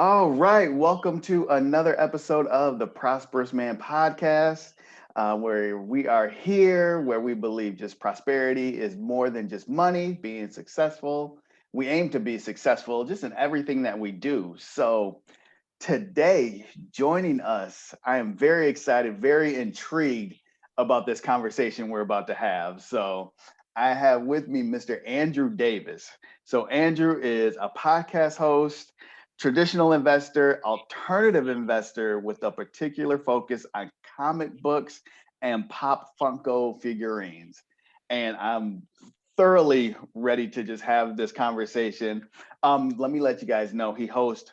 All right, welcome to another episode of the Prosperous Man Podcast, where we are here, where we believe just prosperity is more than just money, being successful. We aim to be successful just in everything that we do. So today, joining us, I am very excited, very intrigued about this conversation we're about to have. So I have with me Mr. Andrew Davis. So Andrew is a podcast host, traditional investor, alternative investor with a particular focus on comic books and pop Funko figurines. And I'm thoroughly ready to just have this conversation. Let me let you guys know he hosts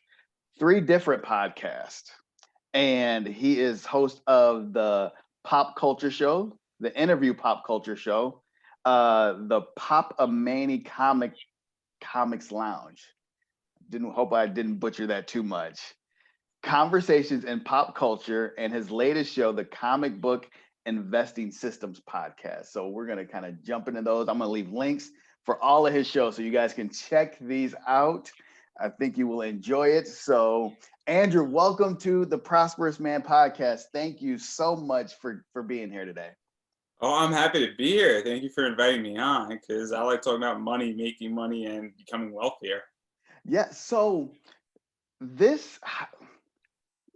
three different podcasts, and he is host of the Pop Culture Show, the Interview Pop Culture Show, the Comics Lounge. Didn't hope I didn't butcher that too much. Conversations in Pop Culture, and his latest show, the Comic Book Investing Systems Podcast. So we're gonna kind of jump into those. I'm gonna leave links for all of his shows so you guys can check these out. I think you will enjoy it. So, Andrew, welcome to the Prosperous Man Podcast. Thank you so much for being here today. Oh, I'm happy to be here. Thank you for inviting me on because I like talking about money, making money, and becoming wealthier. Yeah. So this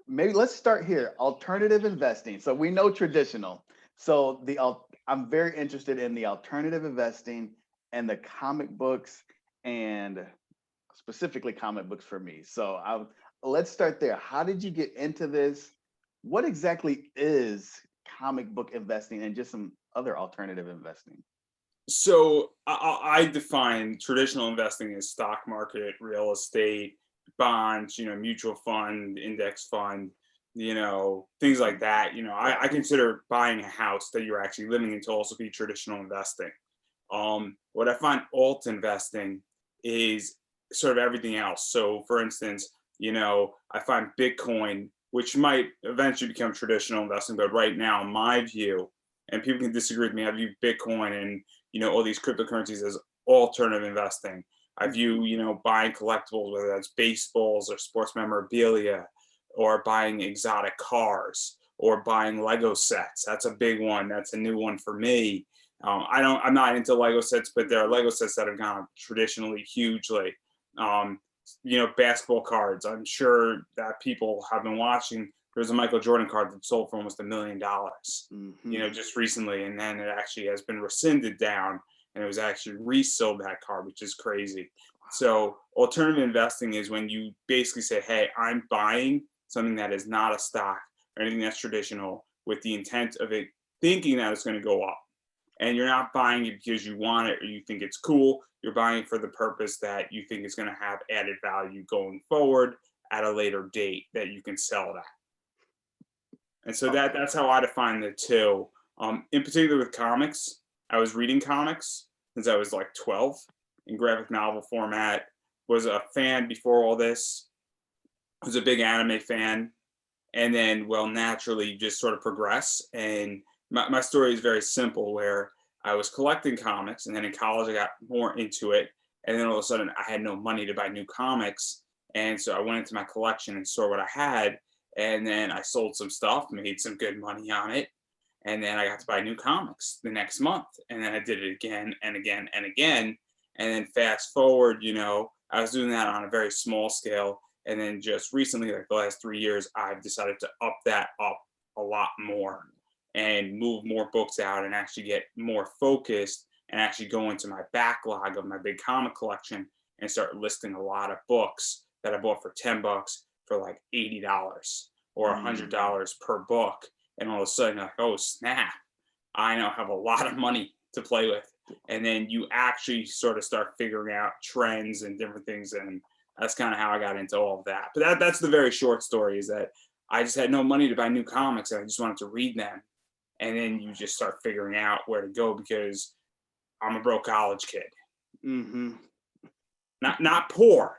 maybe let's start here. Alternative investing. So we know traditional. So I'm very interested in the alternative investing and the comic books and specifically comic books for me. So let's start there. How did you get into this? What exactly is comic book investing and just some other alternative investing? So I define traditional investing as stock market, real estate, bonds, mutual fund, index fund, things like that. I consider buying a house that you're actually living in to also be traditional investing. What I find alt investing is sort of everything else. So for instance, I find Bitcoin, which might eventually become traditional investing, but right now, in my view, and people can disagree with me, I view Bitcoin and all these cryptocurrencies as alternative investing. I view buying collectibles, whether that's baseballs or sports memorabilia, or buying exotic cars, or buying Lego sets. That's a big one. That's a new one for me. I'm not into Lego sets, but there are Lego sets that have gone up traditionally hugely. Um, Basketball cards. I'm sure that people have been watching. There's a Michael Jordan card that sold for almost $1 million, just recently, and then it actually has been rescinded down, and it was actually resold, that card, which is crazy. So alternative investing is when you basically say, hey, I'm buying something that is not a stock or anything that's traditional with the intent of it thinking that it's going to go up. And you're not buying it because you want it or you think it's cool. You're buying for the purpose that you think is going to have added value going forward at a later date that you can sell that. And so that's how I define the two. In particular with comics, I was reading comics since I was like 12 in graphic novel format, was a fan before all this, was a big anime fan, and then, well, naturally just sort of progress. And my story is very simple, where I was collecting comics, and then in college I got more into it, and then all of a sudden I had no money to buy new comics, and so I went into my collection and saw what I had, and then I sold some stuff, made some good money on it, and then I got to buy new comics the next month, and then I did it again and again and again, and then fast forward, I was doing that on a very small scale, and then just recently, like the last 3 years, I've decided to up that up a lot more and move more books out and actually get more focused and actually go into my backlog of my big comic collection and start listing a lot of books that I bought for $10 for like $80 or $100 per book. And all of a sudden, like, oh, snap, I now have a lot of money to play with. And then you actually sort of start figuring out trends and different things. And that's kind of how I got into all of that. But that's the very short story, is that I just had no money to buy new comics and I just wanted to read them. And then you just start figuring out where to go, because I'm a broke college kid. Mm-hmm. Not poor,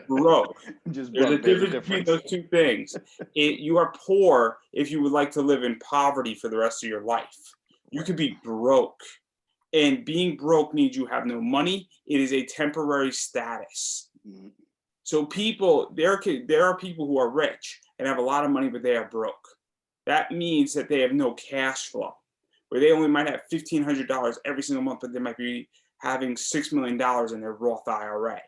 broke. Just There's a broke. There's difference between those two things. You are poor if you would like to live in poverty for the rest of your life. You could be broke. And being broke means you have no money. It is a temporary status. So there are people who are rich and have a lot of money, but they are broke. That means that they have no cash flow, where they only might have $1,500 every single month, but they might be having $6 million in their Roth IRA.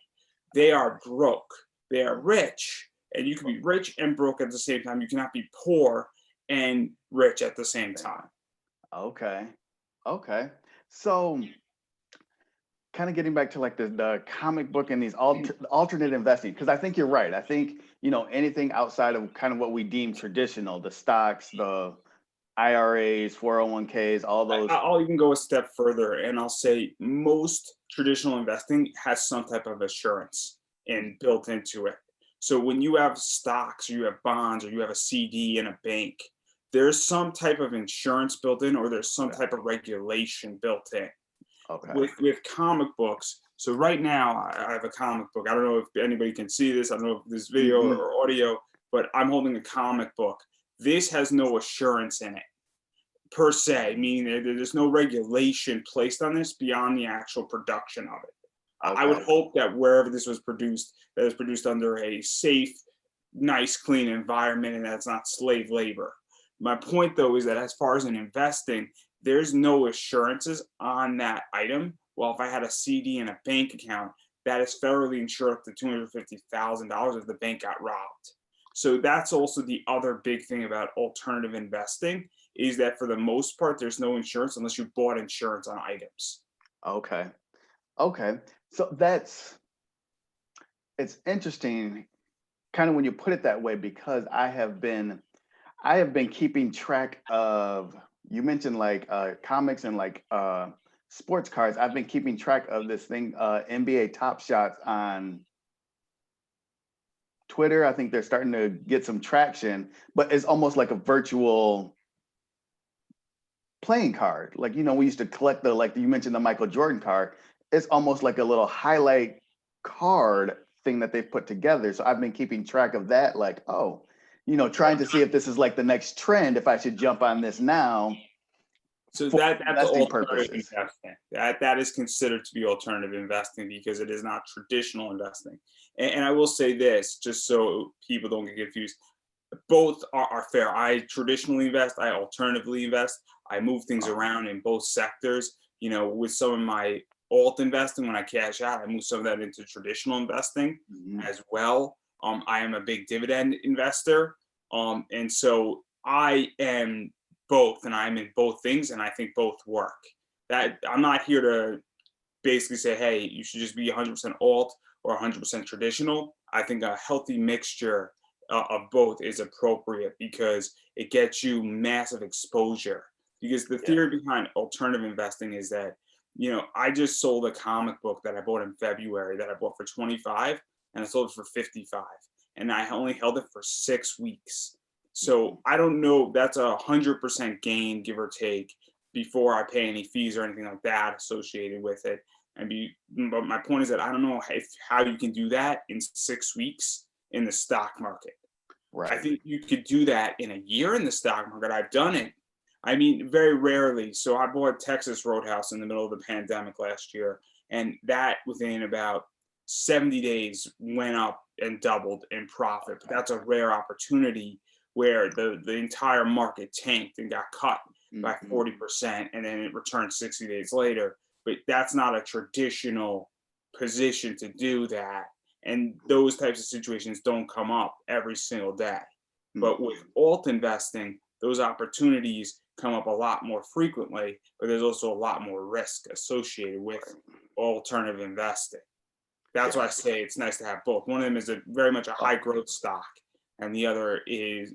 They are broke. They are rich, and you can be rich and broke at the same time. You cannot be poor and rich at the same time. Okay. Okay. So kind of getting back to like the comic book and these alternate investing, because I think you're right. I think, anything outside of kind of what we deem traditional, the stocks, the IRAs, 401ks, all those. I'll even go a step further, and I'll say most traditional investing has some type of assurance built into it. So when you have stocks, or you have bonds, or you have a CD in a bank, there's some type of insurance built in, or there's some type of regulation built in. Okay. With comic books, so right now I have a comic book. I don't know if anybody can see this. I don't know if this video or audio, but I'm holding a comic book. This has no assurance in it per se, meaning there's no regulation placed on this beyond the actual production of it. Okay. I would hope that wherever this was produced, that it was produced under a safe, nice, clean environment, and that's not slave labor. My point, though, is that as far as in investing, there's no assurances on that item. Well, if I had a CD in a bank account, that is federally insured up to $250,000 if the bank got robbed. So that's also the other big thing about alternative investing, is that for the most part, there's no insurance unless you bought insurance on items. Okay. Okay. So it's interesting kind of when you put it that way, because I have been keeping track of, you mentioned like comics and like sports cards. I've been keeping track of this thing, NBA Top Shots on Twitter. I think they're starting to get some traction, but it's almost like a virtual playing card. Like, we used to collect like you mentioned the Michael Jordan card. It's almost like a little highlight card thing that they've put together. So I've been keeping track of that, like, trying to see if this is like the next trend, if I should jump on this now. So that's alternative purposes. investing. That is considered to be alternative investing because it is not traditional investing. And I will say this, just so people don't get confused, both are fair. I traditionally invest, I alternatively invest. I move things around in both sectors. With some of my alt investing, when I cash out, I move some of that into traditional investing as well. I am a big dividend investor. And so I am both, and I'm in both things, and I think both work. That I'm not here to basically say, hey, you should just be 100% alt or 100% traditional. I think a healthy mixture of both is appropriate because it gets you massive exposure. Because the theory behind alternative investing is that, I just sold a comic book that I bought in February that I bought for 25 and I sold it for 55, and I only held it for 6 weeks. So I don't know, that's 100% gain, give or take, before I pay any fees or anything like that associated with it. But my point is that I don't know how you can do that in 6 weeks in the stock market. Right. I think you could do that in a year in the stock market. I've done it. I mean, very rarely. So I bought Texas Roadhouse in the middle of the pandemic last year, and that within about 70 days went up and doubled in profit. But that's a rare opportunity where the entire market tanked and got cut by 40%, and then it returned 60 days later. But that's not a traditional position to do that. And those types of situations don't come up every single day. But with alt investing, those opportunities come up a lot more frequently, but there's also a lot more risk associated with alternative investing. That's why I say it's nice to have both. One of them is very much a high growth stock, and the other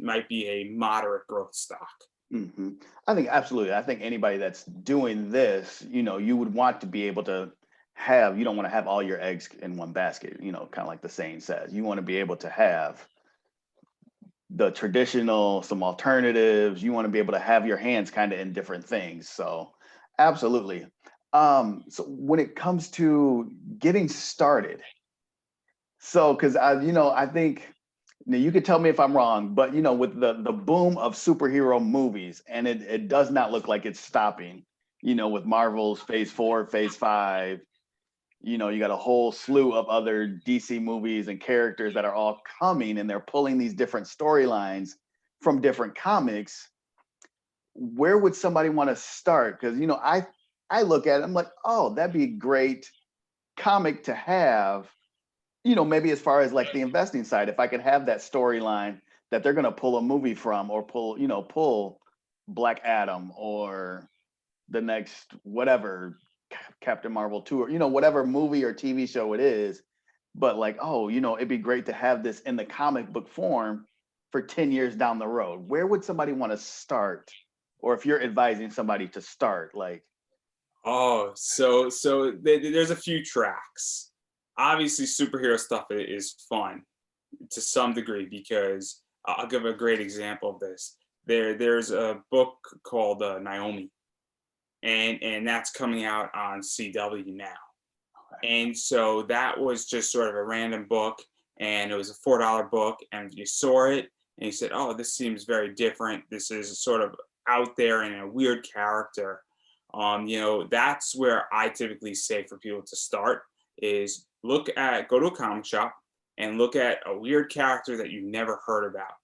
might be a moderate growth stock. I think absolutely. I think anybody that's doing this, you would want to be able to have, you don't want to have all your eggs in one basket, kind of like the saying says. You want to be able to have the traditional, some alternatives. You want to be able to have your hands kind of in different things. So absolutely. So when it comes to getting started, so because I think, now you could tell me if I'm wrong, but with the boom of superhero movies, and it does not look like it's stopping, with Marvel's Phase 4, Phase 5, you got a whole slew of other DC movies and characters that are all coming, and they're pulling these different storylines from different comics. Where would somebody want to start? Because I look at it, I'm like, oh, that'd be a great comic to have. Maybe as far as like the investing side, if I could have that storyline that they're going to pull a movie from, or pull Black Adam, or the next whatever Captain Marvel 2, or whatever movie or TV show it is. But like, oh, it'd be great to have this in the comic book form for 10 years down the road. Where would somebody want to start? Or if you're advising somebody to start, like, Oh, so there's a few tracks. Obviously, superhero stuff is fun to some degree because I'll give a great example of this. There's a book called Naomi, and that's coming out on CW now. And so that was just sort of a random book, and it was a $4 book, and you saw it and you said, "Oh, this seems very different. This is sort of out there and a weird character." That's where I typically say for people to start is go to a comic shop and look at a weird character that you never heard about,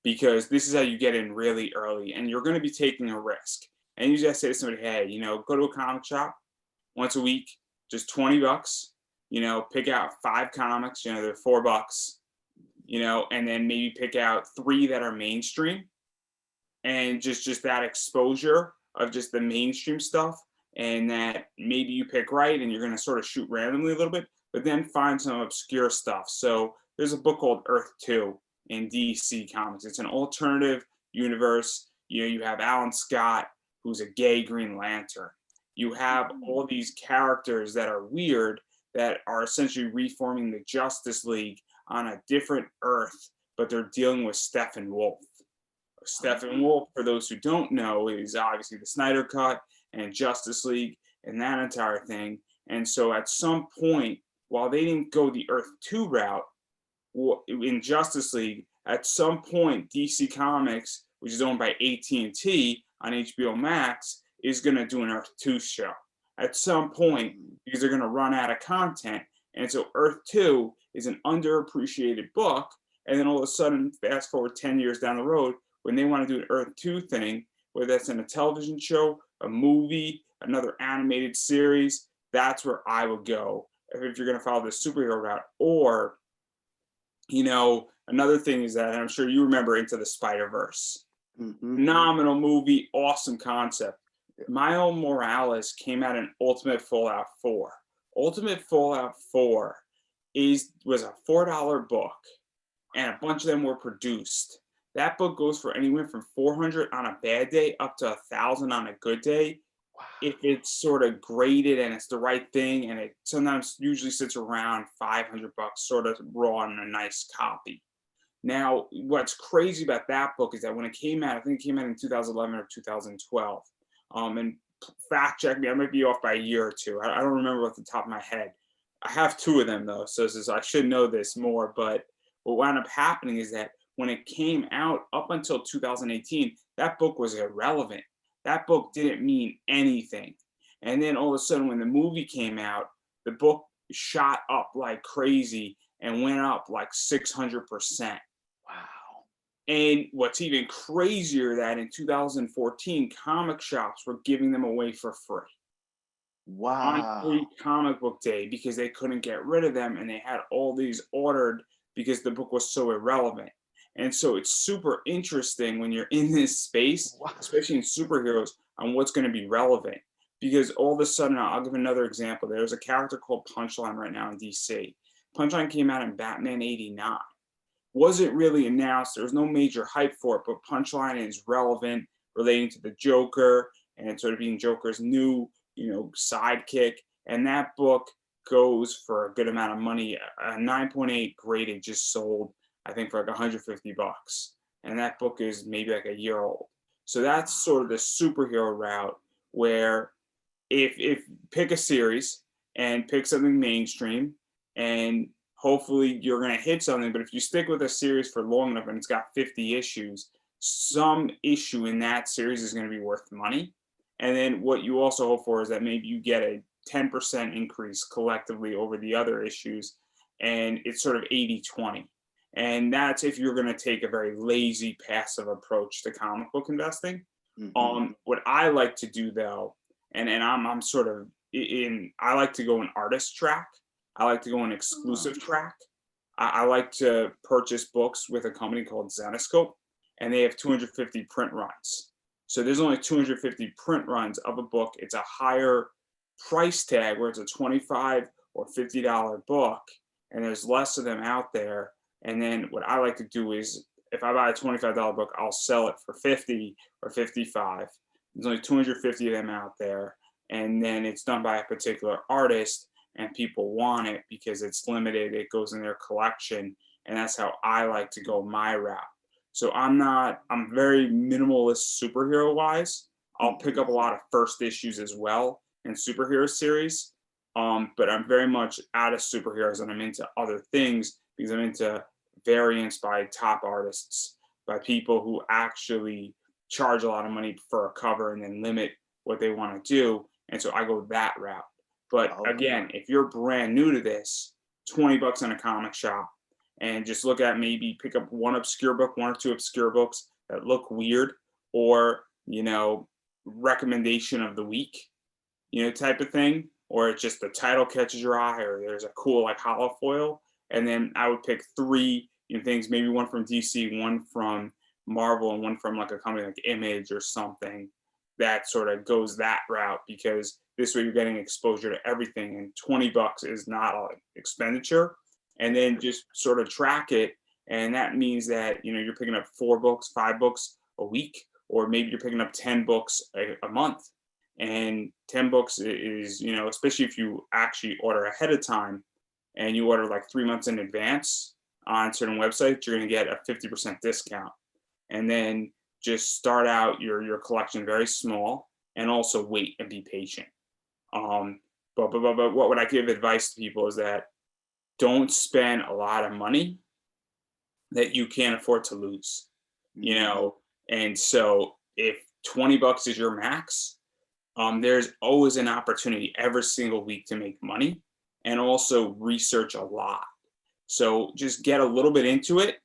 because this is how you get in really early, and you're going to be taking a risk. And you just say to somebody, "Hey, go to a comic shop once a week, just $20, pick out 5 comics, they're $4, and then maybe pick out 3 that are mainstream, and just that exposure of just the mainstream stuff, and that maybe you pick right and you're going to sort of shoot randomly a little bit, but then find some obscure stuff." So there's a book called Earth 2 in DC Comics. It's an alternative universe. You have Alan Scott, who's a gay Green Lantern. You have all these characters that are weird, that are essentially reforming the Justice League on a different Earth, but they're dealing with Steppenwolf. Steppenwolf, for those who don't know, is obviously the Snyder Cut and Justice League and that entire thing. And so at some point, while they didn't go the Earth 2 route in Justice League, at some point DC Comics, which is owned by AT&T on HBO Max, is going to do an Earth 2 show at some point, because they're going to run out of content. And so Earth 2 is an underappreciated book. And then all of a sudden, fast forward 10 years down the road, when they want to do an Earth 2 thing, whether that's in a television show, a movie, another animated series, that's where I would go if you're going to follow the superhero route. Or, another thing is that, and I'm sure you remember Into the Spider-Verse. mm-hmm. Phenomenal movie, awesome concept. Miles Morales came out in Ultimate Fallout 4. Ultimate Fallout 4 was a $4 book, and a bunch of them were produced. That book goes for anywhere from $400 on a bad day up to $1,000 on a good day. Wow. If it's sort of graded and it's the right thing, and it sometimes usually sits around $500, sort of raw and a nice copy. Now, what's crazy about that book is that when it came out, I think it came out in 2011 or 2012. And fact check me, I might be off by a year or two. I don't remember off the top of my head. I have 2 of them though, so I should know this more. But what wound up happening is that when it came out up until 2018, that book was irrelevant. That book didn't mean anything. And then all of a sudden, when the movie came out, the book shot up like crazy and went up like 600%. Wow. And what's even crazier, that in 2014, comic shops were giving them away for free. Wow. On free comic book day, because they couldn't get rid of them, and they had all these ordered because the book was so irrelevant. And so it's super interesting when you're in this space, especially in superheroes, on what's going to be relevant. Because all of a sudden, I'll give another example. There's a character called Punchline right now in DC. Punchline came out in Batman 89. Wasn't really announced. There was no major hype for it, but Punchline is relevant, relating to the Joker and sort of being Joker's new, sidekick. And that book goes for a good amount of money. A 9.8 graded just sold, I think, for like $150. And that book is maybe like a year old. So that's sort of the superhero route, where if pick a series and pick something mainstream, and hopefully you're going to hit something. But if you stick with a series for long enough and it's got 50 issues, some issue in that series is going to be worth money. And then what you also hope for is that maybe you get a 10% increase collectively over the other issues. And it's sort of 80-20. And that's if you're going to take a very lazy, passive approach to comic book investing. What I like to do though, and I'm sort of I like to go an artist track. I like to go an exclusive track. I like to purchase books with a company called Zenoscope, and they have 250 print runs. So there's only 250 print runs of a book. It's a higher price tag where it's a $25 or $50 book, and there's less of them out there. And then what I like to do is, if I buy a $25 book, I'll sell it for 50 or 55. There's only 250 of them out there, and then it's done by a particular artist, and people want it because it's limited. It goes in their collection, and that's how I like to go my route. So I'm very minimalist superhero wise. I'll pick up a lot of first issues as well in superhero series, but I'm very much out of superheroes, and I'm into other things because I'm into variants by top artists, by people who actually charge a lot of money for a cover and then limit what they want to do. And so I go that route. But again, if you're brand new to this, $20 in a comic shop, and just look at, maybe pick up one obscure book, one or two obscure books that look weird, or, recommendation of the week, type of thing, or it's just the title catches your eye, or there's a cool like hollow foil. And then I would pick three things, maybe one from DC, one from Marvel, and one from like a company like Image or something that sort of goes that route, because this way you're getting exposure to everything, and $20 is not an expenditure. And then just sort of track it, and that means that you're picking up 4 books, 5 books a week, or maybe you're picking up 10 books a month. And 10 books is, especially if you actually order ahead of time, and you order like 3 months in advance on certain websites, you're going to get a 50% discount. And then just start out your collection very small, and also wait and be patient. But what would I give advice to people is that don't spend a lot of money that you can't afford to lose, And so if $20 is your max, there's always an opportunity every single week to make money, and also research a lot. So just get a little bit into it,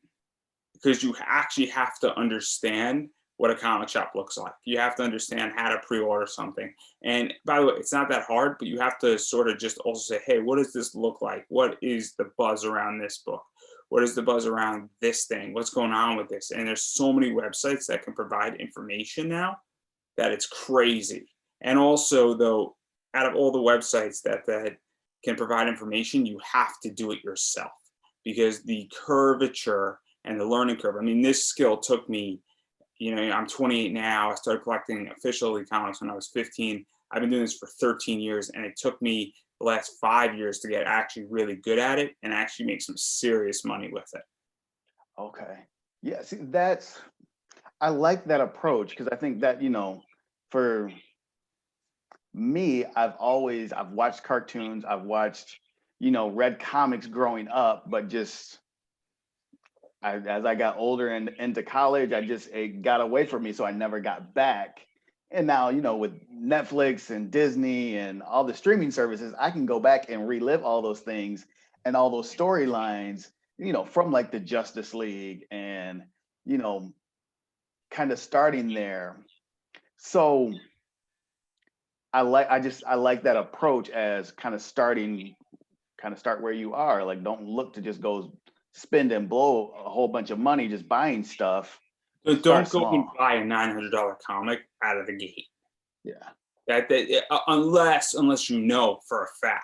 because you actually have to understand what a comic shop looks like. You have to understand how to pre-order something. And by the way, it's not that hard, but you have to sort of just also say, hey, what does this look like? What is the buzz around this book? What is the buzz around this thing? What's going on with this? And there's so many websites that can provide information now that it's crazy. And also, though, out of all the websites that can provide information, you have to do it yourself, because the curvature and the learning curve. I mean, this skill took me, I'm 28 now. I started collecting officially comics when I was 15. I've been doing this for 13 years, and it took me the last 5 years to get actually really good at it and actually make some serious money with it. Okay. Yeah, see, I like that approach, because I think that, for me, I've watched cartoons, I've watched, read comics growing up, but just as I got older and into college, it got away from me, so I never got back. And now, with Netflix and Disney and all the streaming services, I can go back and relive all those things and all those storylines, from like the Justice League, and, kind of starting there. So I like that approach, as kind of start where you are. Like, don't look to just go spend and blow a whole bunch of money just buying stuff. So don't go and buy a $900 comic out of the gate. Yeah. Unless you know for a fact.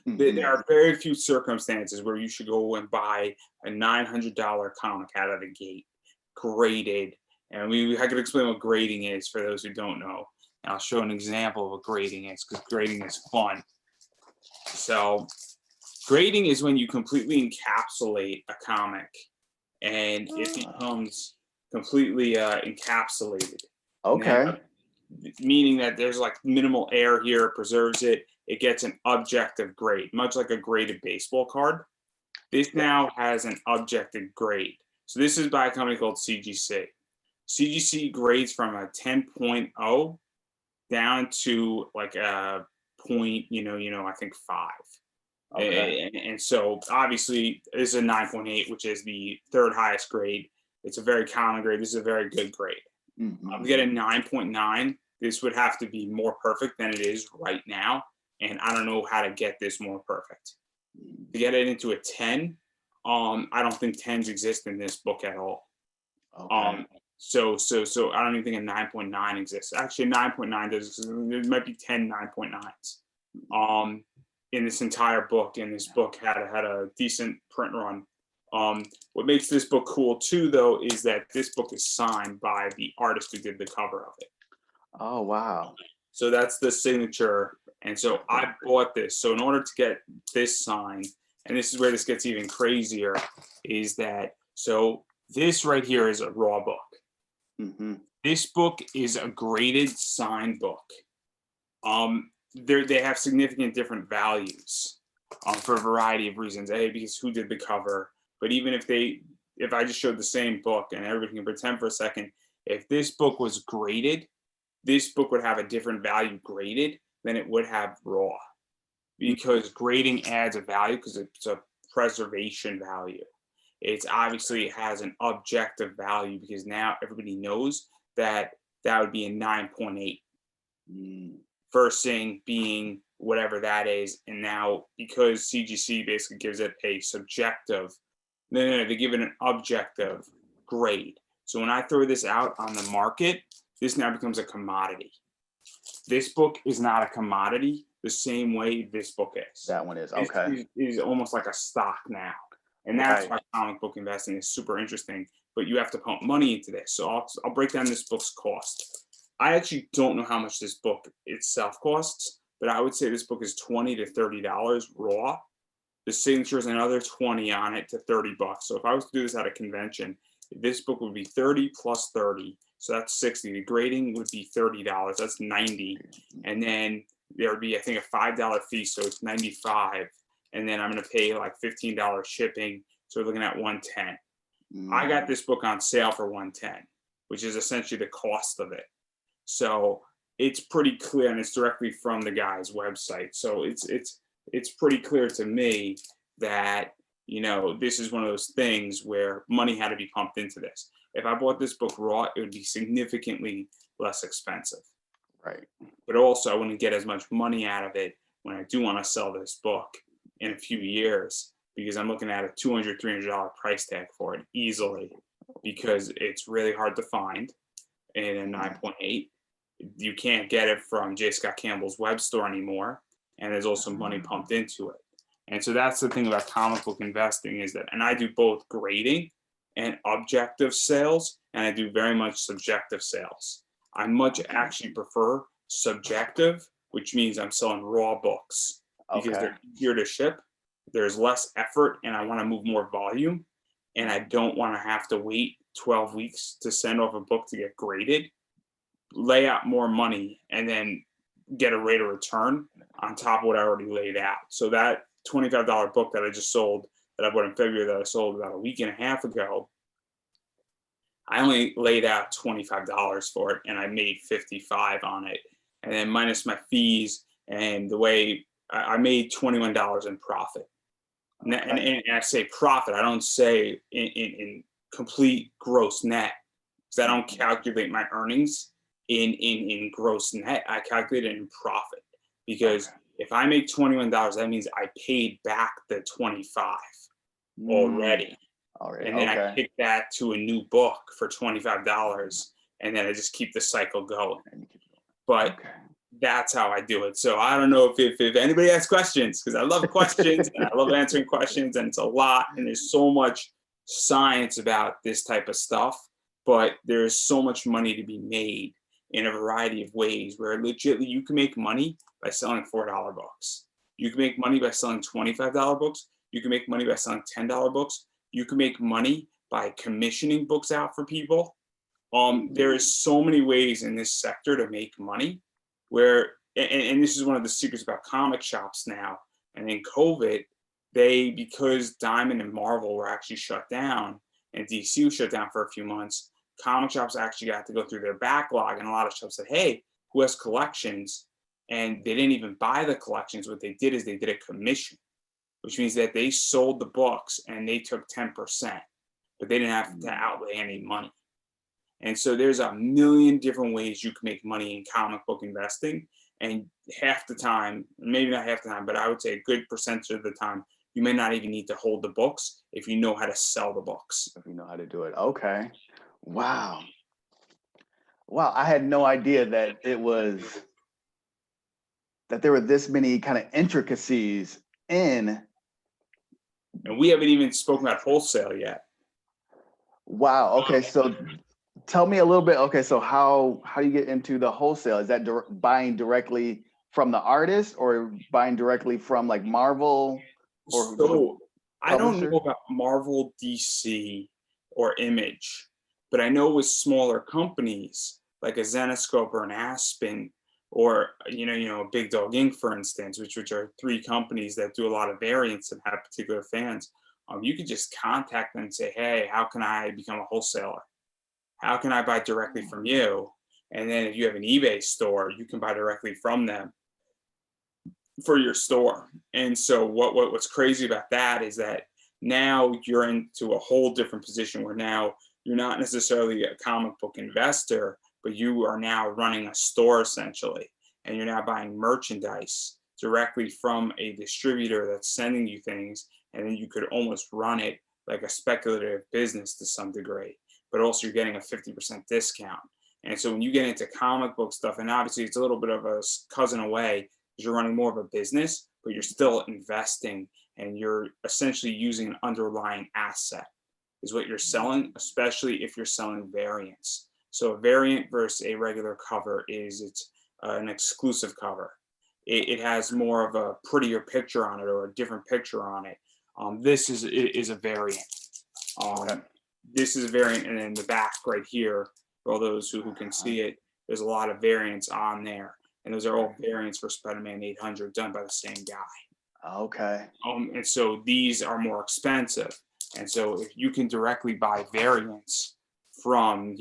There are very few circumstances where you should go and buy a $900 comic out of the gate, graded. And I could explain what grading is for those who don't know. And I'll show an example of what grading is, because grading is fun. So grading is when you completely encapsulate a comic, and it becomes completely encapsulated. Okay. Now, meaning that there's like minimal air here, preserves it. It gets an objective grade, much like a graded baseball card. This now has an objective grade. So this is by a company called CGC. CGC grades from a 10.0 down to like a point, I think 5. Okay. And so obviously this is a 9.8, which is the third highest grade. It's a very common grade. This is a very good grade. To get a 9.9, this would have to be more perfect than it is right now. And I don't know how to get this more perfect. To get it into a 10, I don't think 10s exist in this book at all. Okay. So I don't even think a 9.9 exists. Actually, a 9.9 does. There might be 10 9.9s. In this entire book, and this book had a decent print run. What makes this book cool too, though, is that this book is signed by the artist who did the cover of it. Oh, wow. So that's the signature. And so I bought this. So in order to get this signed, and this is where this gets even crazier, is that so this right here is a raw book. This book is a graded signed book. They have significant different values for a variety of reasons. Because who did the cover? But even if I just showed the same book and everybody can pretend for a second, if this book was graded, this book would have a different value graded than it would have raw, because grading adds a value because it's a preservation value. It's obviously it has an objective value because now everybody knows that would be a 9.8. First thing being whatever that is, and now because CGC basically gives it a subjective, no, they give it an objective grade. So when I throw this out on the market, this now becomes a commodity. This book is not a commodity the same way this book is. That one is okay. It is almost like a stock now. And that's why comic book investing is super interesting, but you have to pump money into this. So I'll break down this book's cost. I actually don't know how much this book itself costs, but I would say this book is $20 to $30 raw. The signature is another 20 on it to $30. So if I was to do this at a convention, this book would be 30 plus 30. So that's 60. The grading would be $30. That's 90. And then there would be, I think, a $5 fee. So it's 95. And then I'm going to pay like $15 shipping. So we're looking at 110. I got this book on sale for 110, which is essentially the cost of it. So it's pretty clear, and it's directly from the guy's website. So it's pretty clear to me that, this is one of those things where money had to be pumped into this. If I bought this book raw, it would be significantly less expensive. Right. But also I wouldn't get as much money out of it when I do want to sell this book in a few years, because I'm looking at a $200, $300 price tag for it easily, because it's really hard to find in a 9.8. You can't get it from J. Scott Campbell's web store anymore. And there's also money pumped into it. And so that's the thing about comic book investing is that, and I do both grading and objective sales, and I do very much subjective sales. I much actually prefer subjective, which means I'm selling raw books because they're easier to ship. There's less effort, and I want to move more volume, and I don't want to have to wait 12 weeks to send off a book to get graded, lay out more money, and then get a rate of return on top of what I already laid out. So that $25 book that I just sold, that I bought in February, that I sold about a week and a half ago, I only laid out $25 for it, and I made $55 on it. And then minus my fees and the way I made $21 in profit. And I say profit, I don't say in complete gross net, because I don't calculate my earnings in gross net. I calculate it in profit, because if I make $21, that means I paid back the 25 already. And then I kick that to a new book for $25, and then I just keep the cycle going. But that's how I do it. So I don't know if anybody has questions, because I love questions and I love answering questions, and it's a lot, and there's so much science about this type of stuff, but there's so much money to be made in a variety of ways, where legitimately you can make money by selling $4 books. You can make money by selling $25 books. You can make money by selling $10 books. You can make money by commissioning books out for people. There is so many ways in this sector to make money, where, and this is one of the secrets about comic shops now. And in COVID, because Diamond and Marvel were actually shut down and DC was shut down for a few months, comic shops actually got to go through their backlog, and a lot of shops said, hey, who has collections? and they didn't even buy the collections. What they did is they did a commission, which means that they sold the books and they took 10%, but they didn't have to outlay any money. And so there's a million different ways you can make money in comic book investing. And half the time, maybe not half the time, but I would say a good percentage of the time, you may not even need to hold the books if you know how to sell the books. If you know how to do it. Okay. Wow. Wow. I had no idea that there were this many kind of intricacies in. And we haven't even spoken about wholesale yet. Wow. Okay. So tell me a little bit. Okay. So how do you get into the wholesale? Is that buying directly from the artist or buying directly from like Marvel or So I don't publisher? know about Marvel, DC, or Image, but I know with smaller companies like a Zenescope or an Aspen, or Big Dog Inc., for instance, which are three companies that do a lot of variants and have particular fans. You could just contact them and say, hey, how can I become a wholesaler? How can I buy directly from you? And then if you have an eBay store, you can buy directly from them for your store. And so what's crazy about that is that now you're into a whole different position where now you're not necessarily a comic book investor, but you are now running a store essentially, and you're now buying merchandise directly from a distributor that's sending you things, and then you could almost run it like a speculative business to some degree, but also you're getting a 50% discount. And so when you get into comic book stuff, and obviously it's a little bit of a cousin away, because you're running more of a business, but you're still investing, and you're essentially using an underlying asset is what you're selling, especially if you're selling variants. So a variant versus a regular cover it's an exclusive cover. It has more of a prettier picture on it or a different picture on it. This is a variant. Okay. This is a variant, and in the back right here, for all those who can see it, there's a lot of variants on there. And those are all variants for Spider-Man 800 done by the same guy. Okay. And so these are more expensive. And so if you can directly buy variants from,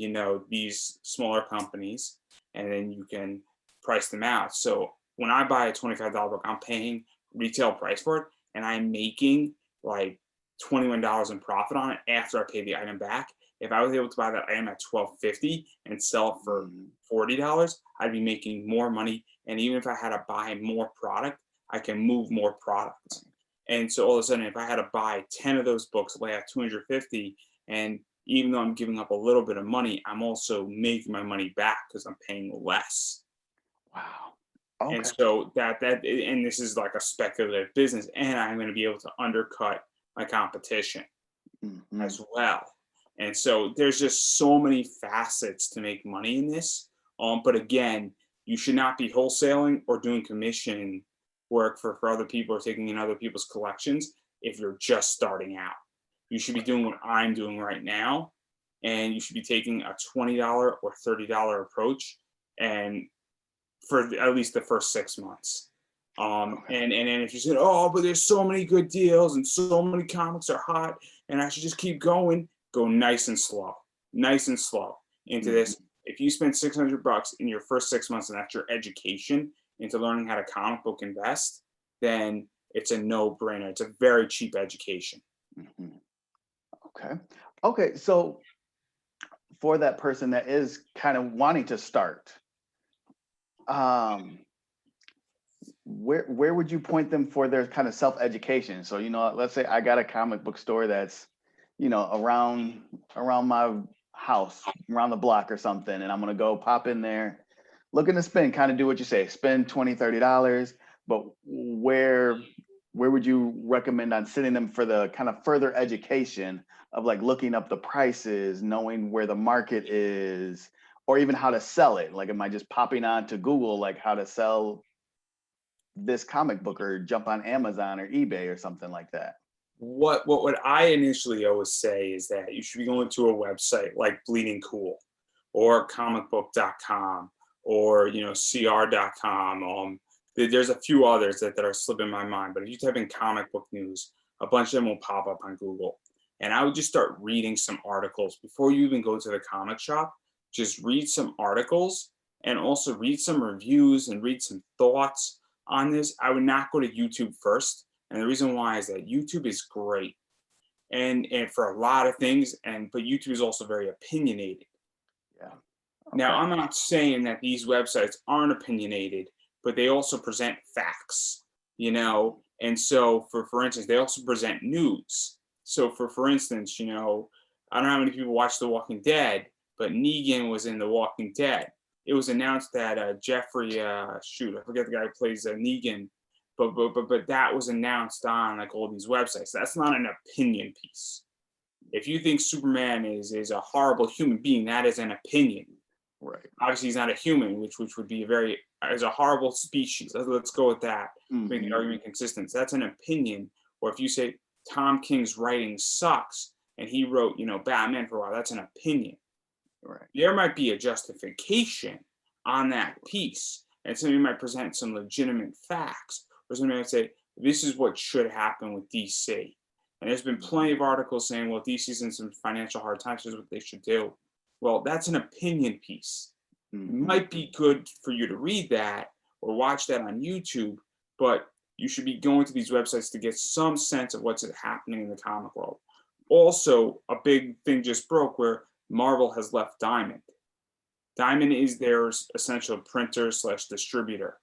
these smaller companies, and then you can price them out. So when I buy a $25 book, I'm paying retail price for it, and I'm making like $21 in profit on it after I pay the item back. If I was able to buy that item at $12.50 and sell it for $40, I'd be making more money. And even if I had to buy more product, I can move more product. And so all of a sudden, if I had to buy 10 of those books, lay out $250, and even though I'm giving up a little bit of money, I'm also making my money back because I'm paying less. Wow. Okay. And so and this is like a speculative business, and I'm going to be able to undercut my competition as well. And so there's just so many facets to make money in this. But again, you should not be wholesaling or doing commission work for other people or taking in other people's collections if you're just starting out. You should be doing what I'm doing right now, and you should be taking a $20 or $30 approach, and for at least the first 6 months. And if you said, oh, but there's so many good deals and so many comics are hot and I should just keep going, go nice and slow into this. If you spend $600 in your first 6 months and that's your education into learning how to comic book invest, then it's a no-brainer. It's a very cheap education. Okay. So for that person that is kind of wanting to start, where would you point them for their kind of self-education? So, let's say I got a comic book store that's, around my house, around the block or something, and I'm going to go pop in there, looking to spend, kind of do what you say, spend $20, $30, but where would you recommend on sending them for the kind of further education of like looking up the prices, knowing where the market is, or even how to sell it? Like, am I just popping on to Google, like how to sell this comic book, or jump on Amazon or eBay or something like that? What I initially always say is that you should be going to a website like Bleeding Cool or comicbook.com or, cr.com. There's a few others that are slipping my mind, but if you type in comic book news, a bunch of them will pop up on Google. And I would just start reading some articles before you even go to the comic shop. Just read some articles and also read some reviews and read some thoughts on this, I would not go to YouTube first. And the reason why is that YouTube is great and for a lot of things, but YouTube is also very opinionated. Yeah. Now, Okay. I'm not saying that these websites aren't opinionated, but they also present facts, and so for instance, they also present news. So for instance, I don't know how many people watch The Walking Dead, but Negan was in The Walking Dead. It was announced that Jeffrey, shoot, I forget the guy who plays Negan, but that was announced on like all these websites. That's not an opinion piece. If you think Superman is a horrible human being, that is an opinion. Right. Obviously, he's not a human, which would be as a horrible species. Let's go with that. Make the argument consistent. So that's an opinion. Or if you say Tom King's writing sucks and he wrote, Batman for a while, that's an opinion. Right. There might be a justification on that piece, and somebody might present some legitimate facts, or somebody might say this is what should happen with DC. And there's been plenty of articles saying, well, DC's in some financial hard times. Here's what they should do. Well, that's an opinion piece. It might be good for you to read that or watch that on YouTube, but you should be going to these websites to get some sense of what's happening in the comic world. Also, a big thing just broke where Marvel has left Diamond. Diamond is their essential printer / distributor.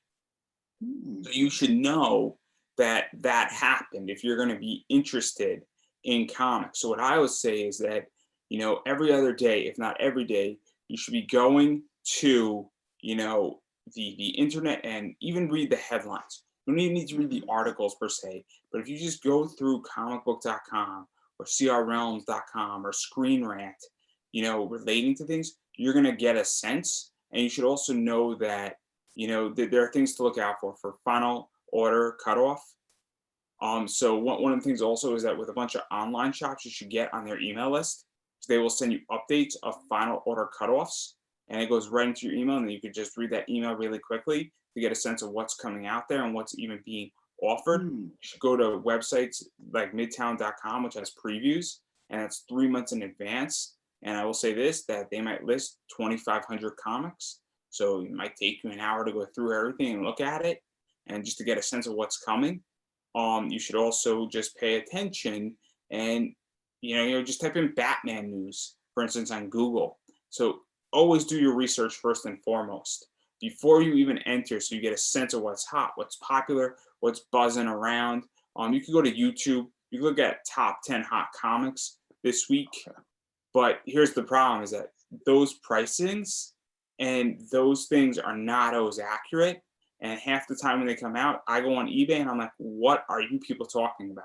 So you should know that happened if you're going to be interested in comics. So what I would say is that, every other day, if not every day, you should be going to, the internet and even read the headlines. You don't even need to read the articles per se, but if you just go through comicbook.com or crrealms.com or Screen Rant, relating to things, you're going to get a sense. And you should also know that, there are things to look out for final order cutoff. So one of the things also is that with a bunch of online shops, you should get on their email list. So they will send you updates of final order cutoffs, and it goes right into your email, and then you could just read that email really quickly to get a sense of what's coming out there and what's even being offered. You should go to websites like midtown.com, which has previews, and it's 3 months in advance. And I will say this, that they might list 2,500 comics. So it might take you an hour to go through everything and look at it, and just to get a sense of what's coming. You should also just pay attention and, just type in Batman news, for instance, on Google. So always do your research first and foremost before you even enter, so you get a sense of what's hot, what's popular, what's buzzing around. You can go to YouTube. You can look at top 10 hot comics this week. But here's the problem is that those pricings and those things are not always accurate. And half the time when they come out, I go on eBay and I'm like, what are you people talking about?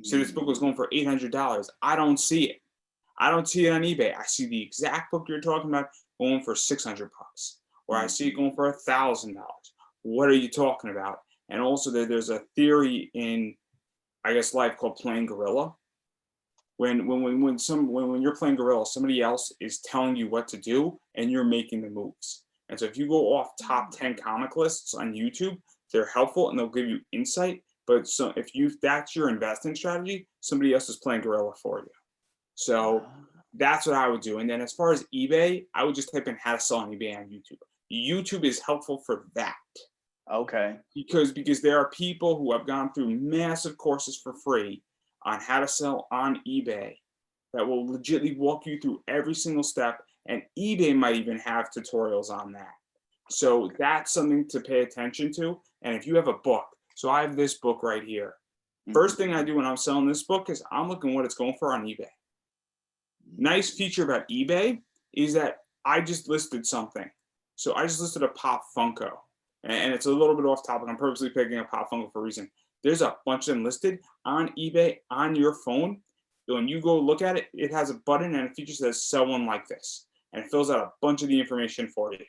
So this book was going for $800. I don't see it. I don't see it on eBay. I see the exact book you're talking about going for $600, or I see it going for $1,000. What are you talking about? And also there's a theory in, I guess, life called playing gorilla. When you're playing gorilla, somebody else is telling you what to do and you're making the moves. And so if you go off top 10 comic lists on YouTube, they're helpful and they'll give you insight. But so if that's your investing strategy, somebody else is playing gorilla for you. So that's what I would do. And then as far as eBay, I would just type in how to sell on eBay on YouTube. YouTube is helpful for that. Okay. Because there are people who have gone through massive courses for free on how to sell on eBay that will legitimately walk you through every single step. And eBay might even have tutorials on that. So that's something to pay attention to. And if you have a book, so I have this book right here. First thing I do when I'm selling this book is I'm looking what it's going for on eBay. Nice feature about eBay is that I just listed something. So I just listed a Pop Funko. And it's a little bit off topic. I'm purposely picking a Pop Funko for a reason. There's a bunch of them listed on eBay on your phone. When you go look at it, it has a button and a feature that says sell one like this. And it fills out a bunch of the information for you.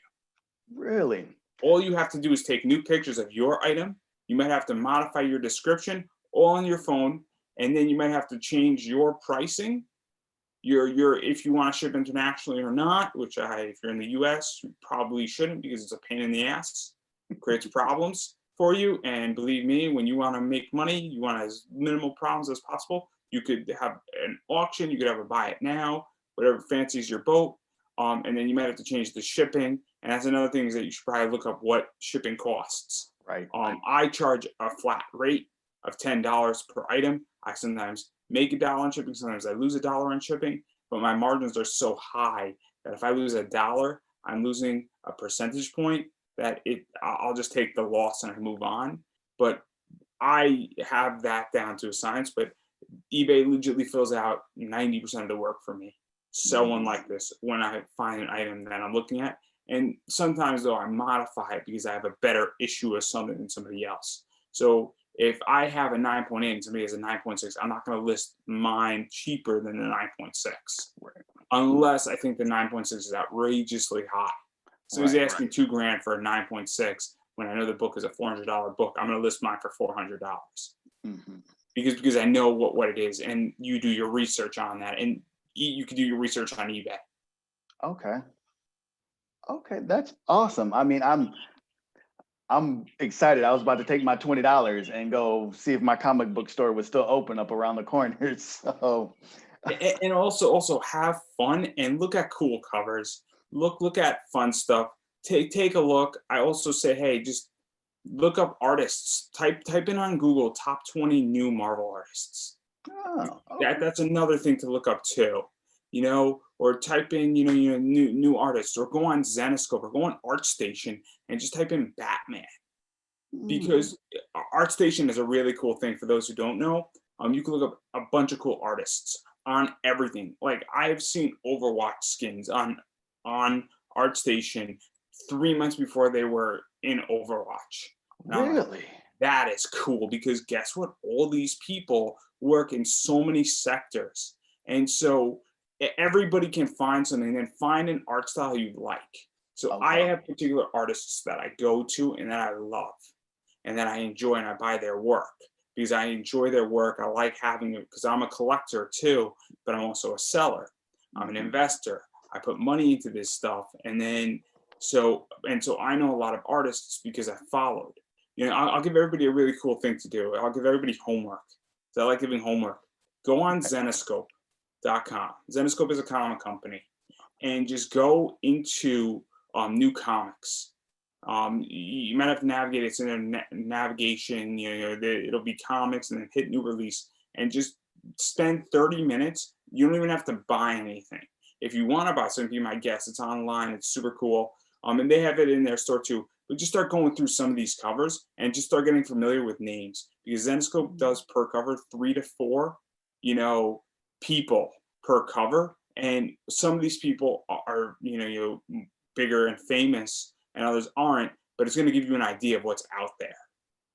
Really? All you have to do is take new pictures of your item. You might have to modify your description all on your phone. And then you might have to change your pricing. If you want to ship internationally or not, which if you're in the US, you probably shouldn't because it's a pain in the ass. It creates problems for you. And believe me, when you want to make money, you want as minimal problems as possible. You could have an auction. You could have a buy it now, whatever fancies your boat. And then you might have to change the shipping. And that's another thing, is that you should probably look up what shipping costs. Right. I charge a flat rate of $10 per item. I sometimes make $1 on shipping, sometimes I lose $1 on shipping, but my margins are so high that if I lose $1, I'm losing a percentage point that I'll just take the loss and I move on. But I have that down to a science, but eBay legitimately fills out 90% of the work for me. Someone Mm. like this, when I find an item that I'm looking at, and sometimes though I modify it because I have a better issue of something than somebody else. So if I have a 9.8 and somebody has a 9.6, I'm not going to list mine cheaper than the 9.6 Right. unless I think the 9.6 is outrageously high. So he's Right. asking $2,000 for a 9.6 when I know the book is a $400 book. I'm going to list mine for $400 Mm-hmm. because I know what it is, and you do your research on that, and you can do your research on eBay. Okay. Okay, that's awesome. I mean, I'm excited. I was about to take my $20 and go see if my comic book store was still open up around the corner. So, And also have fun and look at cool covers. Look at fun stuff. Take a look. I also say, hey, just look up artists. Type in on Google top 20 new Marvel artists. oh, okay. That's another thing to look up too. Or type in, new artists, or go on Zenoscope, or go on ArtStation and just type in Batman, Mm, because ArtStation is a really cool thing for those who don't know. You can look up a bunch of cool artists on everything. Like, I've seen Overwatch skins on ArtStation 3 months before they were in Overwatch. And I'm like, really? that is cool, because guess what? All these people work in so many sectors. And so everybody can find something, and then find an art style you like. So I Okay. have particular artists that I go to and that I love and that I enjoy, and I buy their work because I enjoy their work. I like having it because I'm a collector too, but I'm also a seller. I'm an Mhm. investor. I put money into this stuff, and then so I know a lot of artists because I followed. I'll give everybody a really cool thing to do. I'll give everybody homework. So I like giving homework. Go on Zenoscope.com. Zenoscope is a comic company, and just go into new comics. You might have to navigate. It's in their navigation. It'll be comics, and then hit new release, and just spend 30 minutes. You don't even have to buy anything. If you want to buy something, be my guest. It's online. It's super cool. And they have it in their store too. But just start going through some of these covers and just start getting familiar with names, because Zenoscope does per cover 3 to 4, people per cover, and some of these people are bigger and famous, and others aren't. But it's going to give you an idea of what's out there.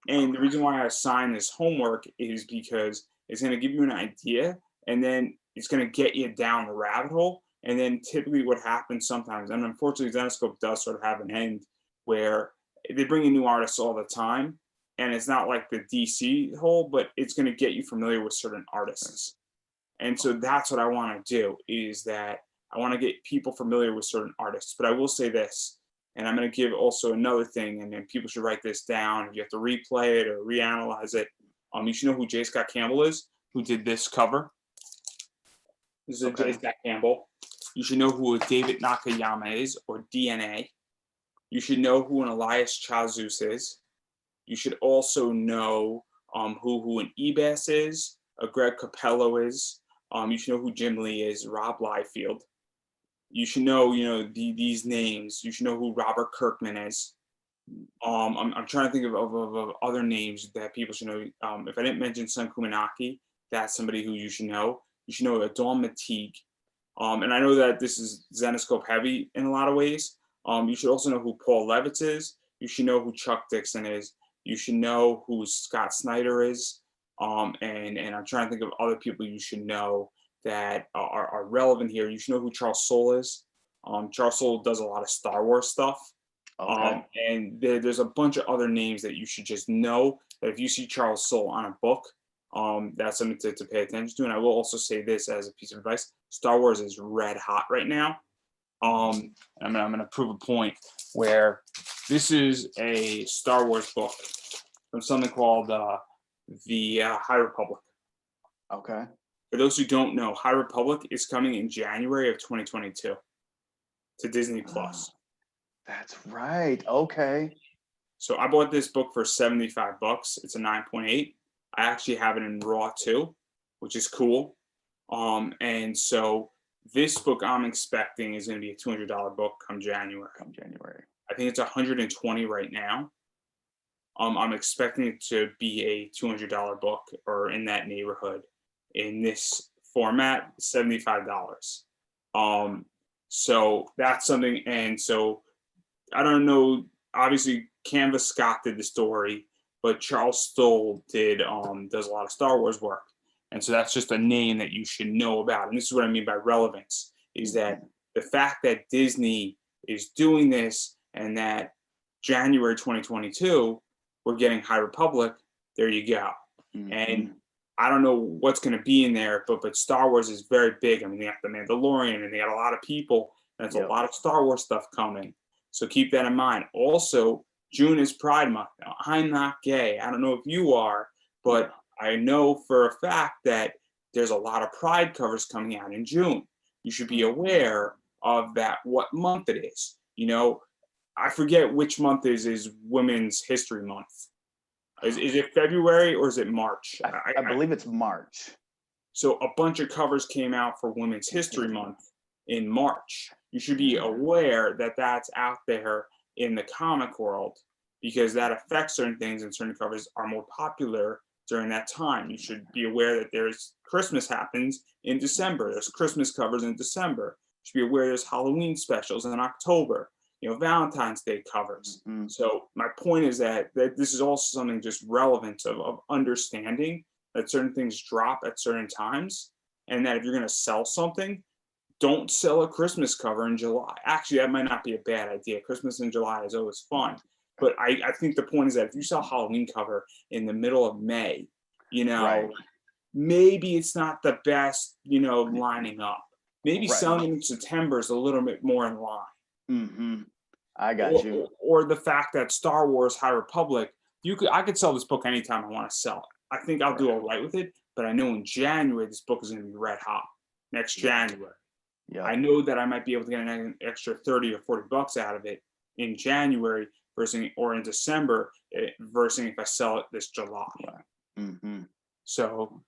And the Okay. reason why I assign this homework is because it's going to give you an idea, and then it's going to get you down the rabbit hole. And then typically what happens sometimes, and unfortunately Zenoscope does sort of have an end, where they bring in new artists all the time. And it's not like the DC hole, but it's going to get you familiar with certain artists. And so that's what I want to do, is that I want to get people familiar with certain artists. But I will say this, and I'm going to give also another thing, and then people should write this down. If you have to replay it or reanalyze it, you should know who J. Scott Campbell is, who did this cover. This is a J. Okay. Scott Campbell. You should know who David Nakayama is, or DNA. You should know who an Elias Chazus is. You should also know who an Ebas is, a Greg Capello is. You should know who Jim Lee is, Rob Liefeld. You should know, these names. You should know who Robert Kirkman is. I'm trying to think of other names that people should know. If I didn't mention Sun Kumanaki, that's somebody who you should know. You should know Adon Mateague. And I know that this is Zenoscope heavy in a lot of ways. You should also know who Paul Levitz is. You should know who Chuck Dixon is. You should know who Scott Snyder is. And I'm trying to think of other people you should know that are relevant here. You should know who Charles Soule is. Charles Soule does a lot of Star Wars stuff. Okay. And there's a bunch of other names that you should just know, that if you see Charles Soule on a book, that's something to pay attention to. And I will also say this as a piece of advice: Star Wars is red hot right now. And I'm gonna prove a point, where this is a Star Wars book from something called the High Republic. Okay. For those who don't know, High Republic is coming in January of 2022 to Disney Ah, Plus. That's right. Okay. So I bought this book for $75. It's a 9.8. I actually have it in raw too, which is cool. And so this book I'm expecting is going to be a $200 book come January. Come January. I think it's 120 right now. I'm expecting it to be a $200 book or in that neighborhood in this format, $75. Um, so that's something. And so I don't know. Obviously, Canvas Scott did the story, but Charles Stoll does a lot of Star Wars work, and so that's just a name that you should know about. And this is what I mean by relevance: is that the fact that Disney is doing this, and that January 2022 we're getting High Republic. There you go. Mm-hmm. And I don't know what's going to be in there, but Star Wars is very big. I mean, they got the Mandalorian, and they got a lot of people, and it's a lot of Star Wars stuff coming. So keep that in mind. Also, June is Pride Month. Now, I'm not gay. I don't know if you are, but I know for a fact that there's a lot of Pride covers coming out in June. You should be aware of that, what month it is. You know, I forget which month is Women's History Month. Is it February or is it March? I believe it's March. So a bunch of covers came out for Women's History Month in March. You should be aware that that's out there in the comic world because that affects certain things and certain covers are more popular during that time. You should be aware that there's Christmas happens in December. There's Christmas covers in December. You should be aware there's Halloween specials in October, Valentine's Day covers. Mm-hmm. So my point is that this is also something just relevant of understanding that certain things drop at certain times and that if you're going to sell something, don't sell a Christmas cover in July. Actually, that might not be a bad idea. Christmas in July is always fun. But I think the point is that if you sell a Halloween cover in the middle of May, maybe it's not the best, lining up. Maybe selling in September is a little bit more in line. Mm-hmm. I got you. Or the fact that Star Wars High Republic, I could sell this book anytime I want to sell it. I think I'll do all right with it. But I know in January, this book is going to be red hot. Next January. Yeah. I know that I might be able to get an extra $30 or $40 out of it in January or in December versus if I sell it this July. Mm-hmm. So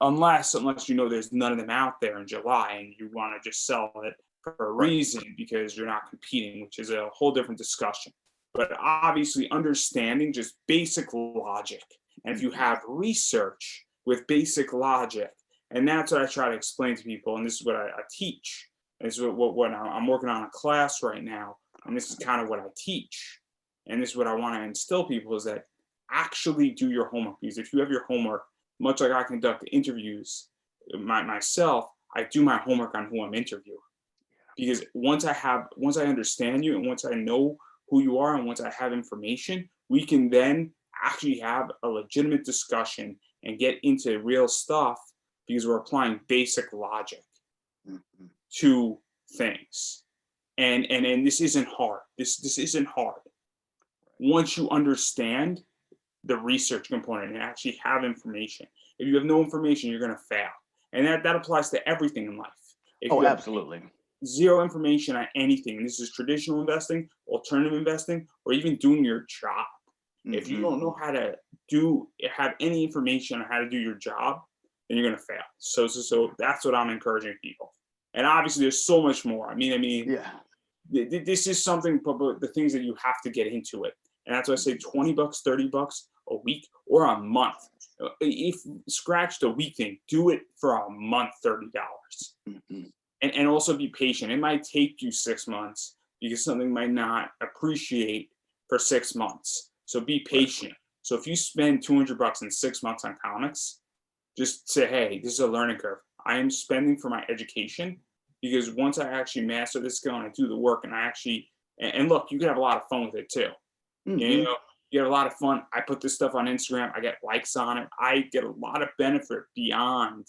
unless there's none of them out there in July and you want to just sell it for a reason because you're not competing, which is a whole different discussion. But obviously understanding just basic logic. And if you have research with basic logic, and that's what I try to explain to people. And this is what I teach. This is what I'm working on a class right now. And this is kind of what I teach. And this is what I want to instill people is that actually do your homework. Because if you have your homework, much like I conduct interviews myself, I do my homework on who I'm interviewing. Because once I understand you and once I know who you are and once I have information, we can then actually have a legitimate discussion and get into real stuff because we're applying basic logic to things. And this isn't hard. This isn't hard. Once you understand the research component and actually have information. If you have no information, you're going to fail. And that applies to everything in life. Absolutely. Zero information on anything. This is traditional investing, alternative investing, or even doing your job. Mm-hmm. If you don't know how to have any information on how to do your job, then you're going to fail. So that's what I'm encouraging people. And obviously there's so much more. I mean, this is something, but the things that you have to get into it. And that's why I say $20, $30 a week or a month. If scratch the week thing, do it for a month, $30. Mm-hmm. And also be patient. It might take you 6 months because something might not appreciate for 6 months. So be patient. So if you spend $200 in 6 months on comics, just say, hey, this is a learning curve. I am spending for my education because once I actually master this skill and I do the work and look, you can have a lot of fun with it too. Mm-hmm. You get a lot of fun. I put this stuff on Instagram. I get likes on it. I get a lot of benefit beyond.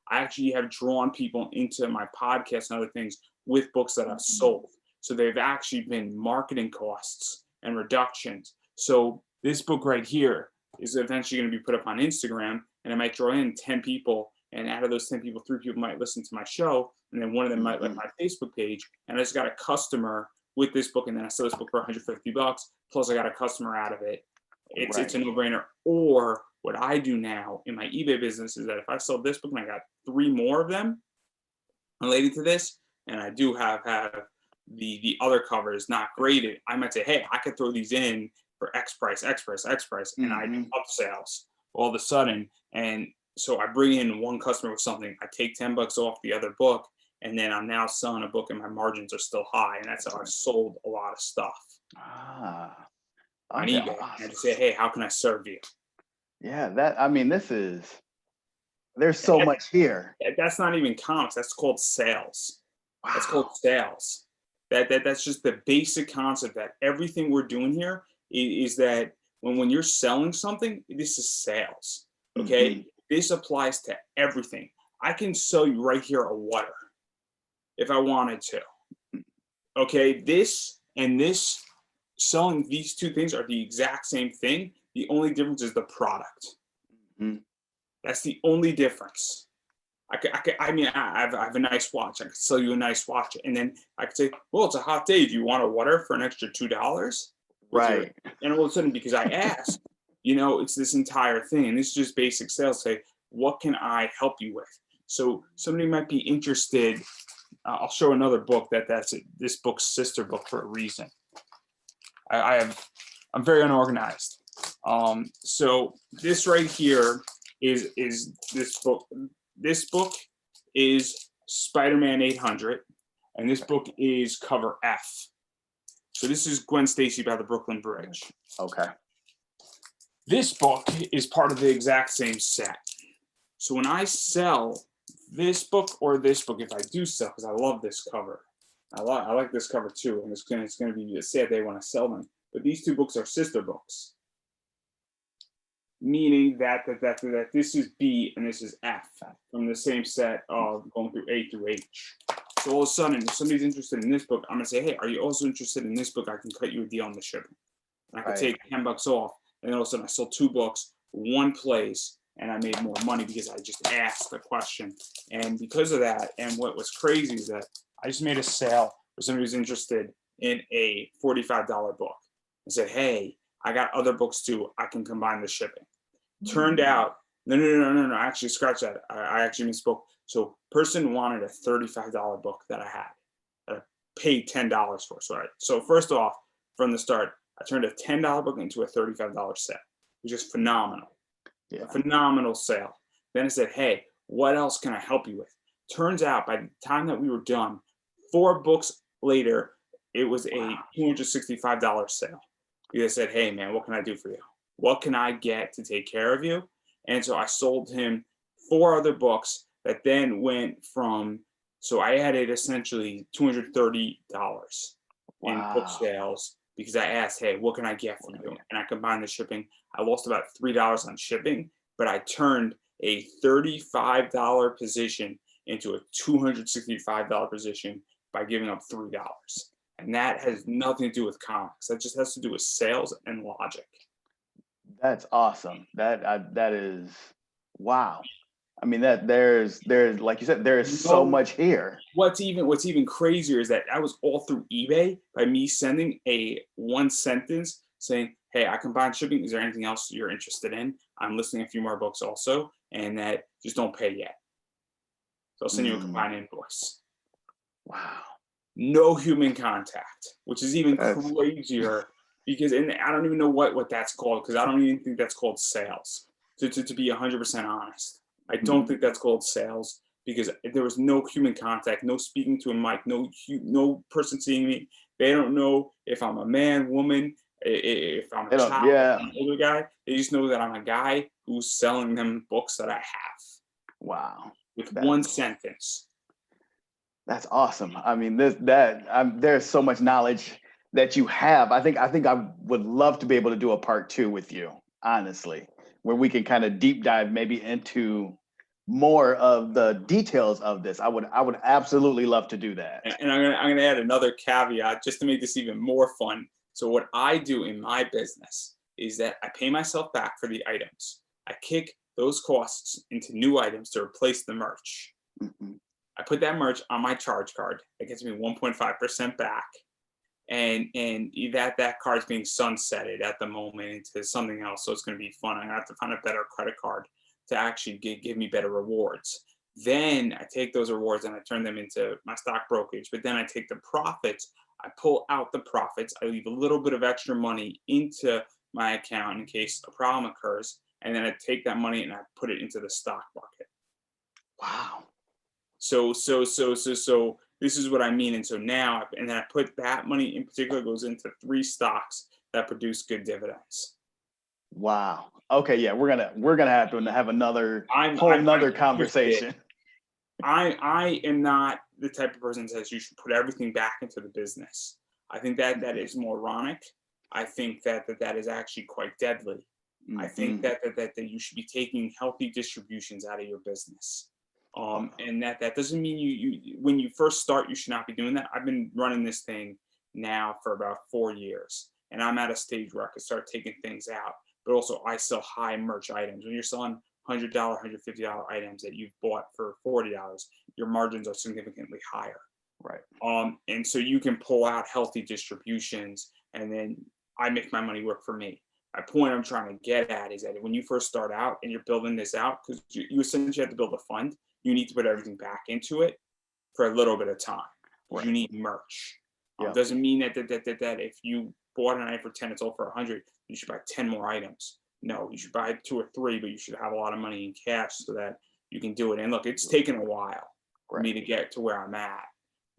I actually have drawn people into my podcast and other things with books that I've sold. So they've actually been marketing costs and reductions. So this book right here is eventually going to be put up on Instagram, and I might draw in 10 people. And out of those 10 people, 3 people might listen to my show, and then one of them might like my Facebook page. And I just got a customer with this book, and then I sell this book for $150. Plus, I got a customer out of it. It's a no-brainer. Or what I do now in my eBay business is that if I sell this book and I got 3 more of them related to this, and I do have the other covers not graded, I might say, hey, I could throw these in for X price, and I do up sales all of a sudden. And so I bring in one customer with something, I take $10 off the other book, and then I'm now selling a book and my margins are still high. And that's how I've sold a lot of stuff on eBay. Awesome. And I just say, hey, how can I serve you? Yeah, there's so much here. That's not even comics. That's called sales. Wow. That's called sales. That's just the basic concept that everything we're doing here is that when you're selling something, this is sales. Okay. This applies to everything. I can sell you right here a water if I wanted to. Okay. This and this, selling these two things are the exact same thing. The only difference is the product. That's the only difference. I mean, I have a nice watch. I could sell you a nice watch, and then I could say, well, it's a hot day. Do you want a water for an extra $2? Right. And all of a sudden, because I asked, it's this entire thing. And this is just basic sales. Say, what can I help you with? So somebody might be interested. I'll show another book that's this book's sister book for a reason. I'm very unorganized. So this right here is this book. This book is Spider-Man 800, and this book is cover F. So this is Gwen Stacy by the Brooklyn Bridge. Okay. This book is part of the exact same set. So when I sell this book or this book, if I do sell, because I love this cover, I like this cover too, and it's gonna be a sad day when I sell them. But these two books are sister books, meaning that this is B and this is F from the same set of going through A through H. So all of a sudden, if somebody's interested in this book, I'm gonna say, hey, are you also interested in this book? I can cut you a deal on the shipping. And I can take $10 off, and then all of a sudden I sold 2 books, one place, and I made more money because I just asked the question. And because of that, and what was crazy is that I just made a sale for somebody who's interested in a $45 book. I said, hey, I got other books too. I can combine the shipping. Turned out, no. Actually, scratch that. I actually misspoke. So, person wanted a $35 book that I had, that I paid $10 for. So first off, from the start, I turned a $10 book into a $35 set, which is phenomenal. Yeah. A phenomenal sale. Then I said, hey, what else can I help you with? Turns out, by the time that we were done, 4 books later, it was a $265 sale. He said, hey, man, what can I do for you? What can I get to take care of you? And so I sold him 4 other books that then went from, so I added essentially $230 in book sales because I asked, hey, what can I get for you? And I combined the shipping. I lost about $3 on shipping, but I turned a $35 position into a $265 position by giving up $3. And that has nothing to do with comics. That just has to do with sales and logic. That's awesome. That is wow. I mean, there's like you said, there is so much here. What's even crazier is that was all through eBay by me sending a 1 sentence saying, hey, I combined shipping. Is there anything else you're interested in? I'm listing a few more books also, and that just don't pay yet. So I'll send you a combined invoice. Wow. No human contact, which is even crazier because, and I don't even know what that's called, because I don't even think that's called sales, to be 100% honest. I don't think that's called sales because there was no human contact, no speaking to a mic, no person seeing me. They don't know if I'm a man, woman, if I'm a child, an older guy. They just know that I'm a guy who's selling them books that I have. Wow. With 1 sentence. That's awesome. I mean, there's so much knowledge that you have. I think I would love to be able to do a part 2 with you, honestly, where we can kind of deep dive maybe into more of the details of this. I would absolutely love to do that. And I'm gonna add another caveat just to make this even more fun. So what I do in my business is that I pay myself back for the items. I kick those costs into new items to replace the merch. I put that merch on my charge card. That gets me 1.5% back. and that card's being sunsetted at the moment into something else. So it's going to be fun. I'm going to have to find a better credit card to actually give me better rewards. Then I take those rewards and I turn them into my stock brokerage. But then I take the profits, I pull out the profits, I leave a little bit of extra money into my account in case a problem occurs. And then I take that money and I put it into the stock market. Wow. So this is what I mean. And so now, and then I put that money in particular goes into 3 stocks that produce good dividends. Wow. Okay. Yeah. We're gonna have to have another conversation. I am not the type of person that says you should put everything back into the business. I think that is moronic. I think that is actually quite deadly. Mm-hmm. I think that you should be taking healthy distributions out of your business. And that doesn't mean you when you first start, you should not be doing that. I've been running this thing now for about 4 years, and I'm at a stage where I can start taking things out. But also, I sell high merch items. When you're selling $100, $150 items that you've bought for $40, your margins are significantly higher. Right. And so you can pull out healthy distributions, and then I make my money work for me. My point I'm trying to get at is that when you first start out and you're building this out, because you essentially have to build a fund, you need to put everything back into it for a little bit of time. Right. You need merch. Yep. Doesn't mean that if you bought an item for 10, it's all for 100, you should buy 10 more items. No, you should buy 2 or 3, but you should have a lot of money in cash so that you can do it. And look, it's taken a while for me to get to where I'm at.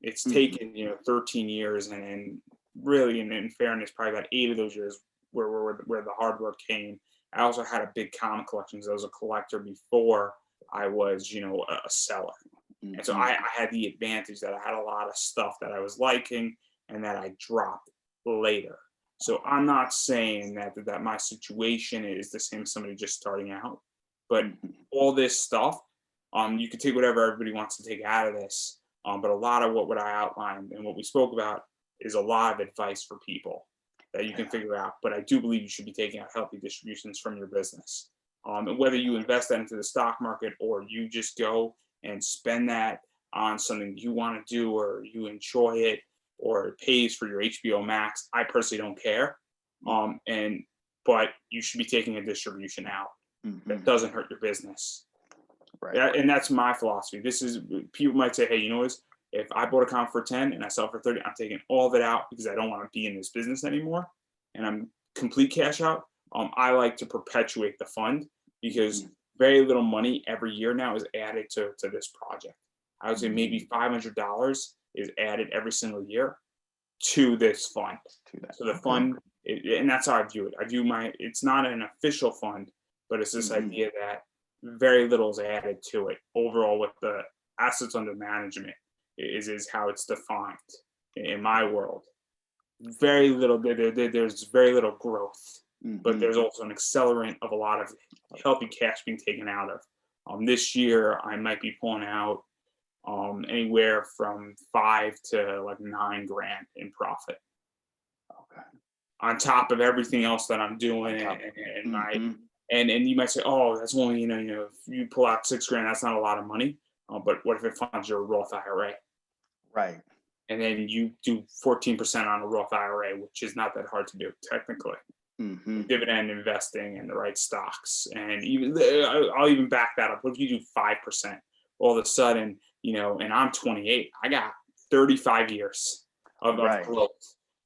It's taken 13 years, and really, in fairness, probably about 8 of those years where the hard work came. I also had a big comic collection, so I was a collector before I was a seller. And so I had the advantage that I had a lot of stuff that I was liking and that I dropped later. So I'm not saying that my situation is the same as somebody just starting out, but all this stuff, you can take whatever everybody wants to take out of this. But a lot of what I outlined and what we spoke about is a lot of advice for people that you can figure out. But I do believe you should be taking out healthy distributions from your business. And whether you invest that into the stock market or you just go and spend that on something you want to do or you enjoy it or it pays for your HBO Max, I personally don't care. But you should be taking a distribution out that doesn't hurt your business. Right. Yeah, and that's my philosophy. People might say, hey, if I bought a comic for 10 and I sell it for 30, I'm taking all of it out because I don't want to be in this business anymore. And I'm complete cash out. I like to perpetuate the fund because very little money every year now is added to this project. I would say maybe $500 is added every single year to this fund. So the fund, and that's how I view it. It's not an official fund, but it's this idea that very little is added to it. Overall, with the assets under management is how it's defined in my world. Very little, there's very little growth, but there's also an accelerant of a lot of healthy cash being taken out of. This year, I might be pulling out anywhere from $5 to like $9 grand in profit. Okay. On top of everything else that I'm doing, and you might say, oh, that's only if you pull out $6 grand, that's not a lot of money. But what if it funds your Roth IRA? Right. And then you do 14% on a Roth IRA, which is not that hard to do technically. Dividend investing and the right stocks, and I'll even back that up. What if you do 5%? All of a sudden, and I'm 28, I got 35 years of growth,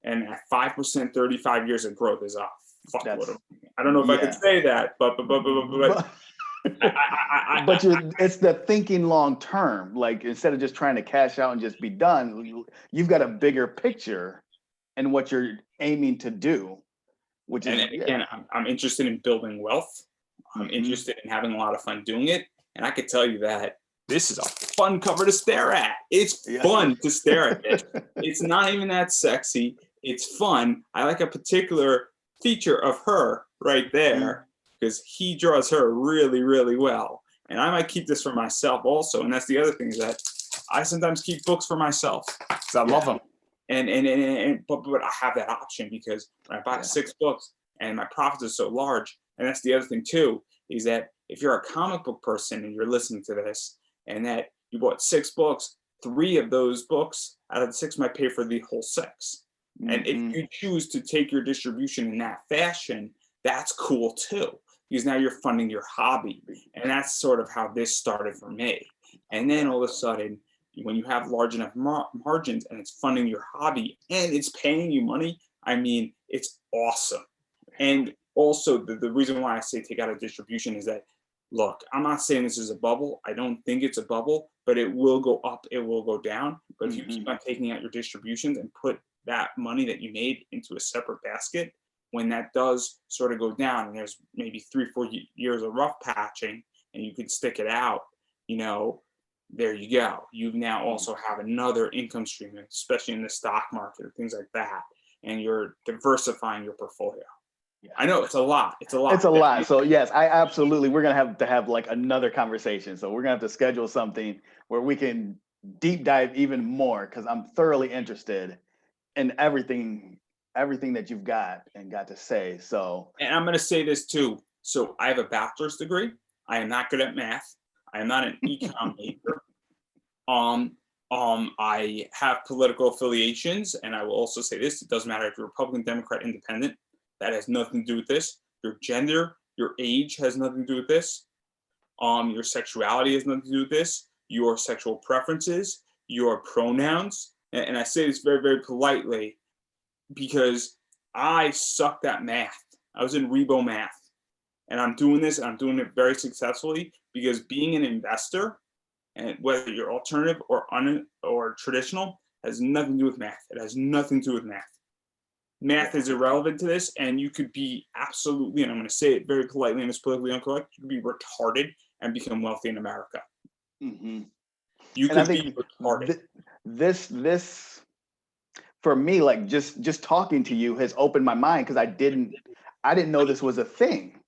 and at 5%, 35 years of growth is a fuckload. I don't know if I could say that, but it's the thinking long term. Like instead of just trying to cash out and just be done, you've got a bigger picture and what you're aiming to do. Again, I'm interested in building wealth. I'm interested in having a lot of fun doing it, and I could tell you that this is a fun cover to stare at. It's fun to stare at it. It's not even that sexy. It's fun. I like a particular feature of her right there because he draws her really, really well. And I might keep this for myself also. And that's the other thing is that I sometimes keep books for myself because I love them. But I have that option because when I buy 6 books and my profits are so large, and that's the other thing too, is that if you're a comic book person and you're listening to this and that you bought 6 books, 3 of those books out of the 6 might pay for the whole 6. And if Mm-hmm. you choose to take your distribution in that fashion, that's cool too, because now you're funding your hobby. And that's sort of how this started for me. And then all of a sudden, when you have large enough margins and it's funding your hobby and it's paying you money, I mean, it's awesome. And also, the reason why I say take out a distribution is that, look, I'm not saying this is a bubble. I don't think it's a bubble, but it will go up, it will go down. But if you keep on taking out your distributions and put that money that you made into a separate basket, when that does sort of go down and there's maybe 3-4 years of rough patching and you can stick it out, there you go. You now also have another income stream, especially in the stock market or things like that. And you're diversifying your portfolio. Yeah. I know it's a lot. It's a lot. It's a lot. So yes, we're gonna have like another conversation. So we're gonna have to schedule something where we can deep dive even more, because I'm thoroughly interested in everything that you've got to say. So And I'm going to say this too. So I have a bachelor's degree. I am not good at math. I am not an econ major. I have political affiliations, and I will also say this: it doesn't matter if you're Republican, Democrat, Independent. That has nothing to do with this. Your gender, your age has nothing to do with this. Your sexuality has nothing to do with this. Your sexual preferences, your pronouns, and I say this very, very politely because I sucked at math. I was in Rebo math, and I'm doing this, and I'm doing it very successfully because being an investor, and whether you're alternative or traditional, has nothing to do with math. It has nothing to do with math. Math is irrelevant to this, and you could be absolutely, and I'm going to say it very politely and it's politically incorrect, you could be retarded and become wealthy in America. mm-hmm. You And I could think be retarded. this for me, like just talking to you has opened my mind, because I didn't know this was a thing.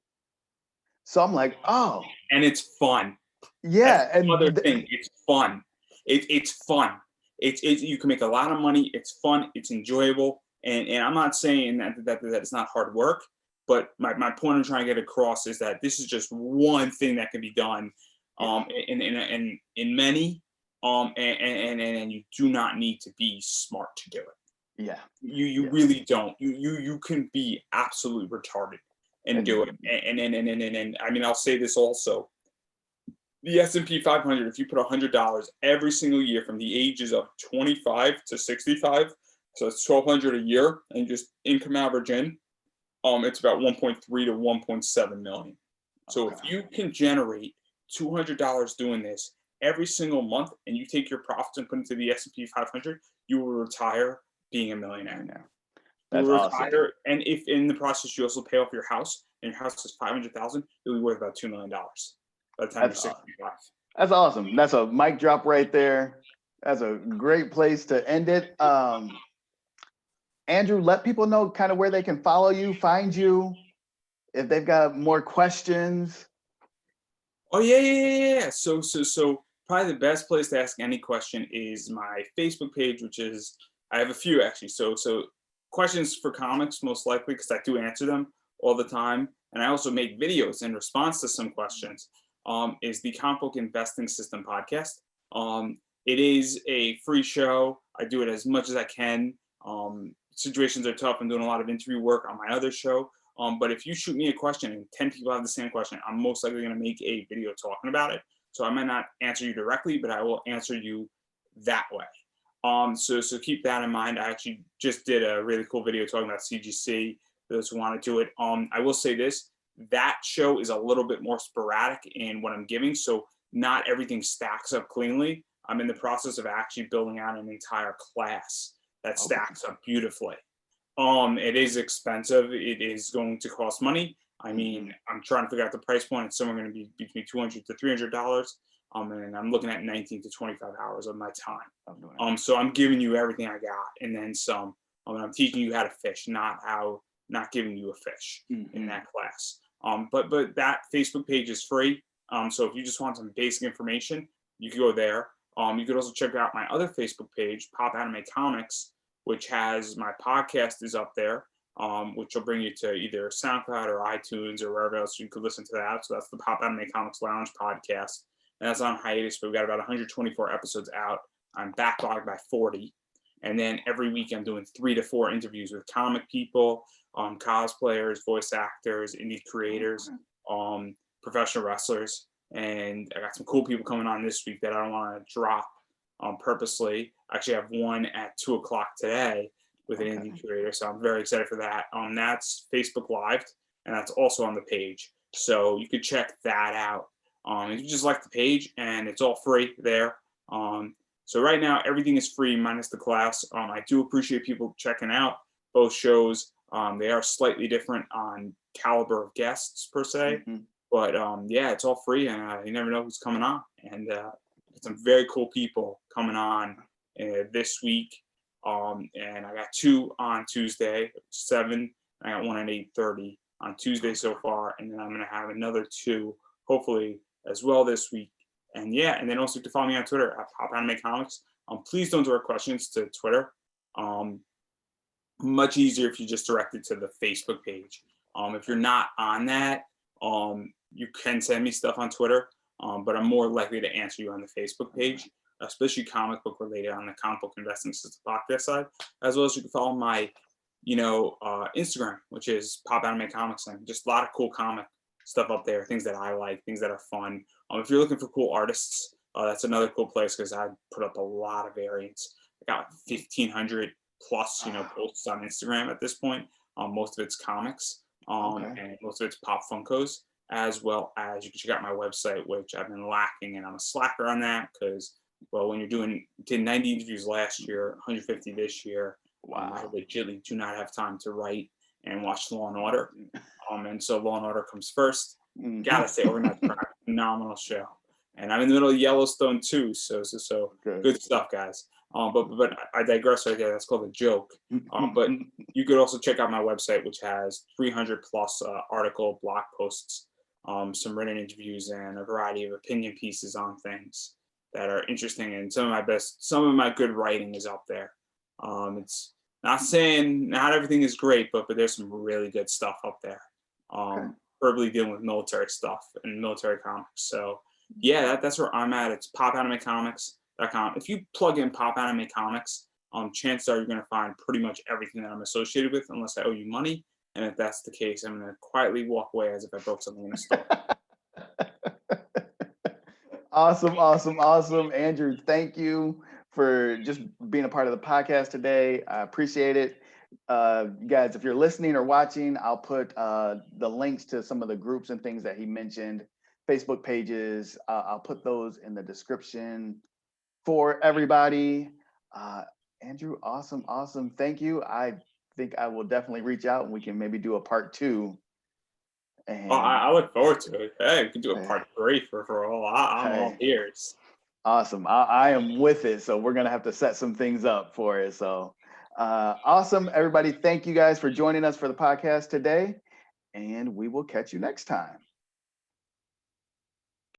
So I'm like, oh, And it's fun. yeah. That's the other thing. It's fun. It's fun. It's you can make a lot of money. It's fun. It's enjoyable. And I'm not saying that it's not hard work, but my point I'm trying to get across is that this is just one thing that can be done in many, and you do not need to be smart to do it. Yeah. You really don't. You can be absolutely retarded and do it. And I mean, I'll say this also. The S&P 500, if you put $100 every single year from the ages of 25 to 65, so it's $1,200 a year, and you just income average in, it's about 1.3 to 1.7 million. So if you can generate $200 doing this every single month, and you take your profits and put into the S&P 500, you will retire being a millionaire now. That's awesome. And if in the process you also pay off your house, and your house is $500,000, it'll be worth about $2 million by the time you're 65. That's awesome. That's a mic drop right there. That's a great place to end it. Andrew, let people know kind of where they can follow you, find you, if they've got more questions. Oh yeah. So probably the best place to ask any question is my Facebook page, which is, I have a few actually. So questions for comics, most likely, because I do answer them all the time, and I also make videos in response to some questions. Is the Comic Book Investing System podcast. It is a free show. I do it as much as I can. Situations are tough. I'm doing a lot of interview work on my other show. But if you shoot me a question and 10 people have the same question, I'm most likely going to make a video talking about it. So I might not answer you directly, but I will answer you that way. So keep that in mind. I actually just did a really cool video talking about CGC, for those who want to do it. I will say this, that show is a little bit more sporadic in what I'm giving. So not everything stacks up cleanly. I'm in the process of actually building out an entire class that stacks up beautifully. It is expensive. It is going to cost money. I mean, I'm trying to figure out the price point. It's somewhere going to be between $200 to $300. And I'm looking at 19 to 25 hours of my time. So I'm giving you everything I got, and then some. I'm teaching you how to fish, not giving you a fish in that class. But that Facebook page is free. So if you just want some basic information, you can go there. You could also check out my other Facebook page, Popanimecomics, which has my podcast is up there, which will bring you to either SoundCloud or iTunes or wherever else you could listen to that. So that's the Popanimecomics Lounge podcast. And that's on hiatus, but we've got about 124 episodes out. I'm backlogged by 40. And then every week I'm doing 3 to 4 interviews with comic people, cosplayers, voice actors, indie creators, professional wrestlers. And I got some cool people coming on this week that I don't want to drop purposely. I actually have one at 2:00 today with an indie creator. So I'm very excited for that. That's Facebook Live, and that's also on the page. So you could check that out. If you just like the page, and it's all free there. So right now, everything is free minus the class. I do appreciate people checking out both shows. They are slightly different on caliber of guests per se, but yeah, it's all free, and you never know who's coming on. And some very cool people coming on this week. And I got 2 on Tuesday, 7. I got 1 at 8:30 on Tuesday so far, and then I'm gonna have another 2 hopefully as well this week. And yeah, and then also you can follow me on Twitter at Popanimecomics. Please don't direct questions to Twitter. Much easier if you just direct it to the Facebook page. If you're not on that, you can send me stuff on Twitter, but I'm more likely to answer you on the Facebook page, especially comic book related on the Comic Book Investing System podcast side, as well as you can follow my, Instagram, which is Popanimecomics, and just a lot of cool comic stuff up there, things that I like, things that are fun. If you're looking for cool artists, that's another cool place because I put up a lot of variants. I got 1,500 plus, posts on Instagram at this point. Most of it's comics, and most of it's pop funkos, as well as you can check out my website, which I've been lacking, and I'm a slacker on that because, well, when did 90 interviews last year, 150 this year. Wow. I legitimately do not have time to write and watch Law and Order. And so Law and Order comes first. Gotta say, Organized Crime, phenomenal show. And I'm in the middle of Yellowstone too, so good stuff, guys. But I digress right there. That's called a joke. But you could also check out my website, which has 300 plus article blog posts, some written interviews, and a variety of opinion pieces on things that are interesting. And some of my good writing is up there. It's not saying not everything is great, but there's some really good stuff up there. Preferably dealing with military stuff and military comics. So yeah, that's where I'm at. It's popanimecomics.com. If you plug in Popanimecomics, chances are you're going to find pretty much everything that I'm associated with, unless I owe you money. And if that's the case, I'm going to quietly walk away as if I broke something in a store. Awesome. Andrew, thank you for just being a part of the podcast today. I appreciate it. Guys, if you're listening or watching, I'll put the links to some of the groups and things that he mentioned, Facebook pages. I'll put those in the description for everybody. Andrew, awesome. Thank you. I think I will definitely reach out and we can maybe do a part 2. And I look forward to it. Hey, we can do a part 3 for all. I'm all ears. Awesome. I am with it. So we're going to have to set some things up for it. So awesome. Everybody, thank you guys for joining us for the podcast today. And we will catch you next time.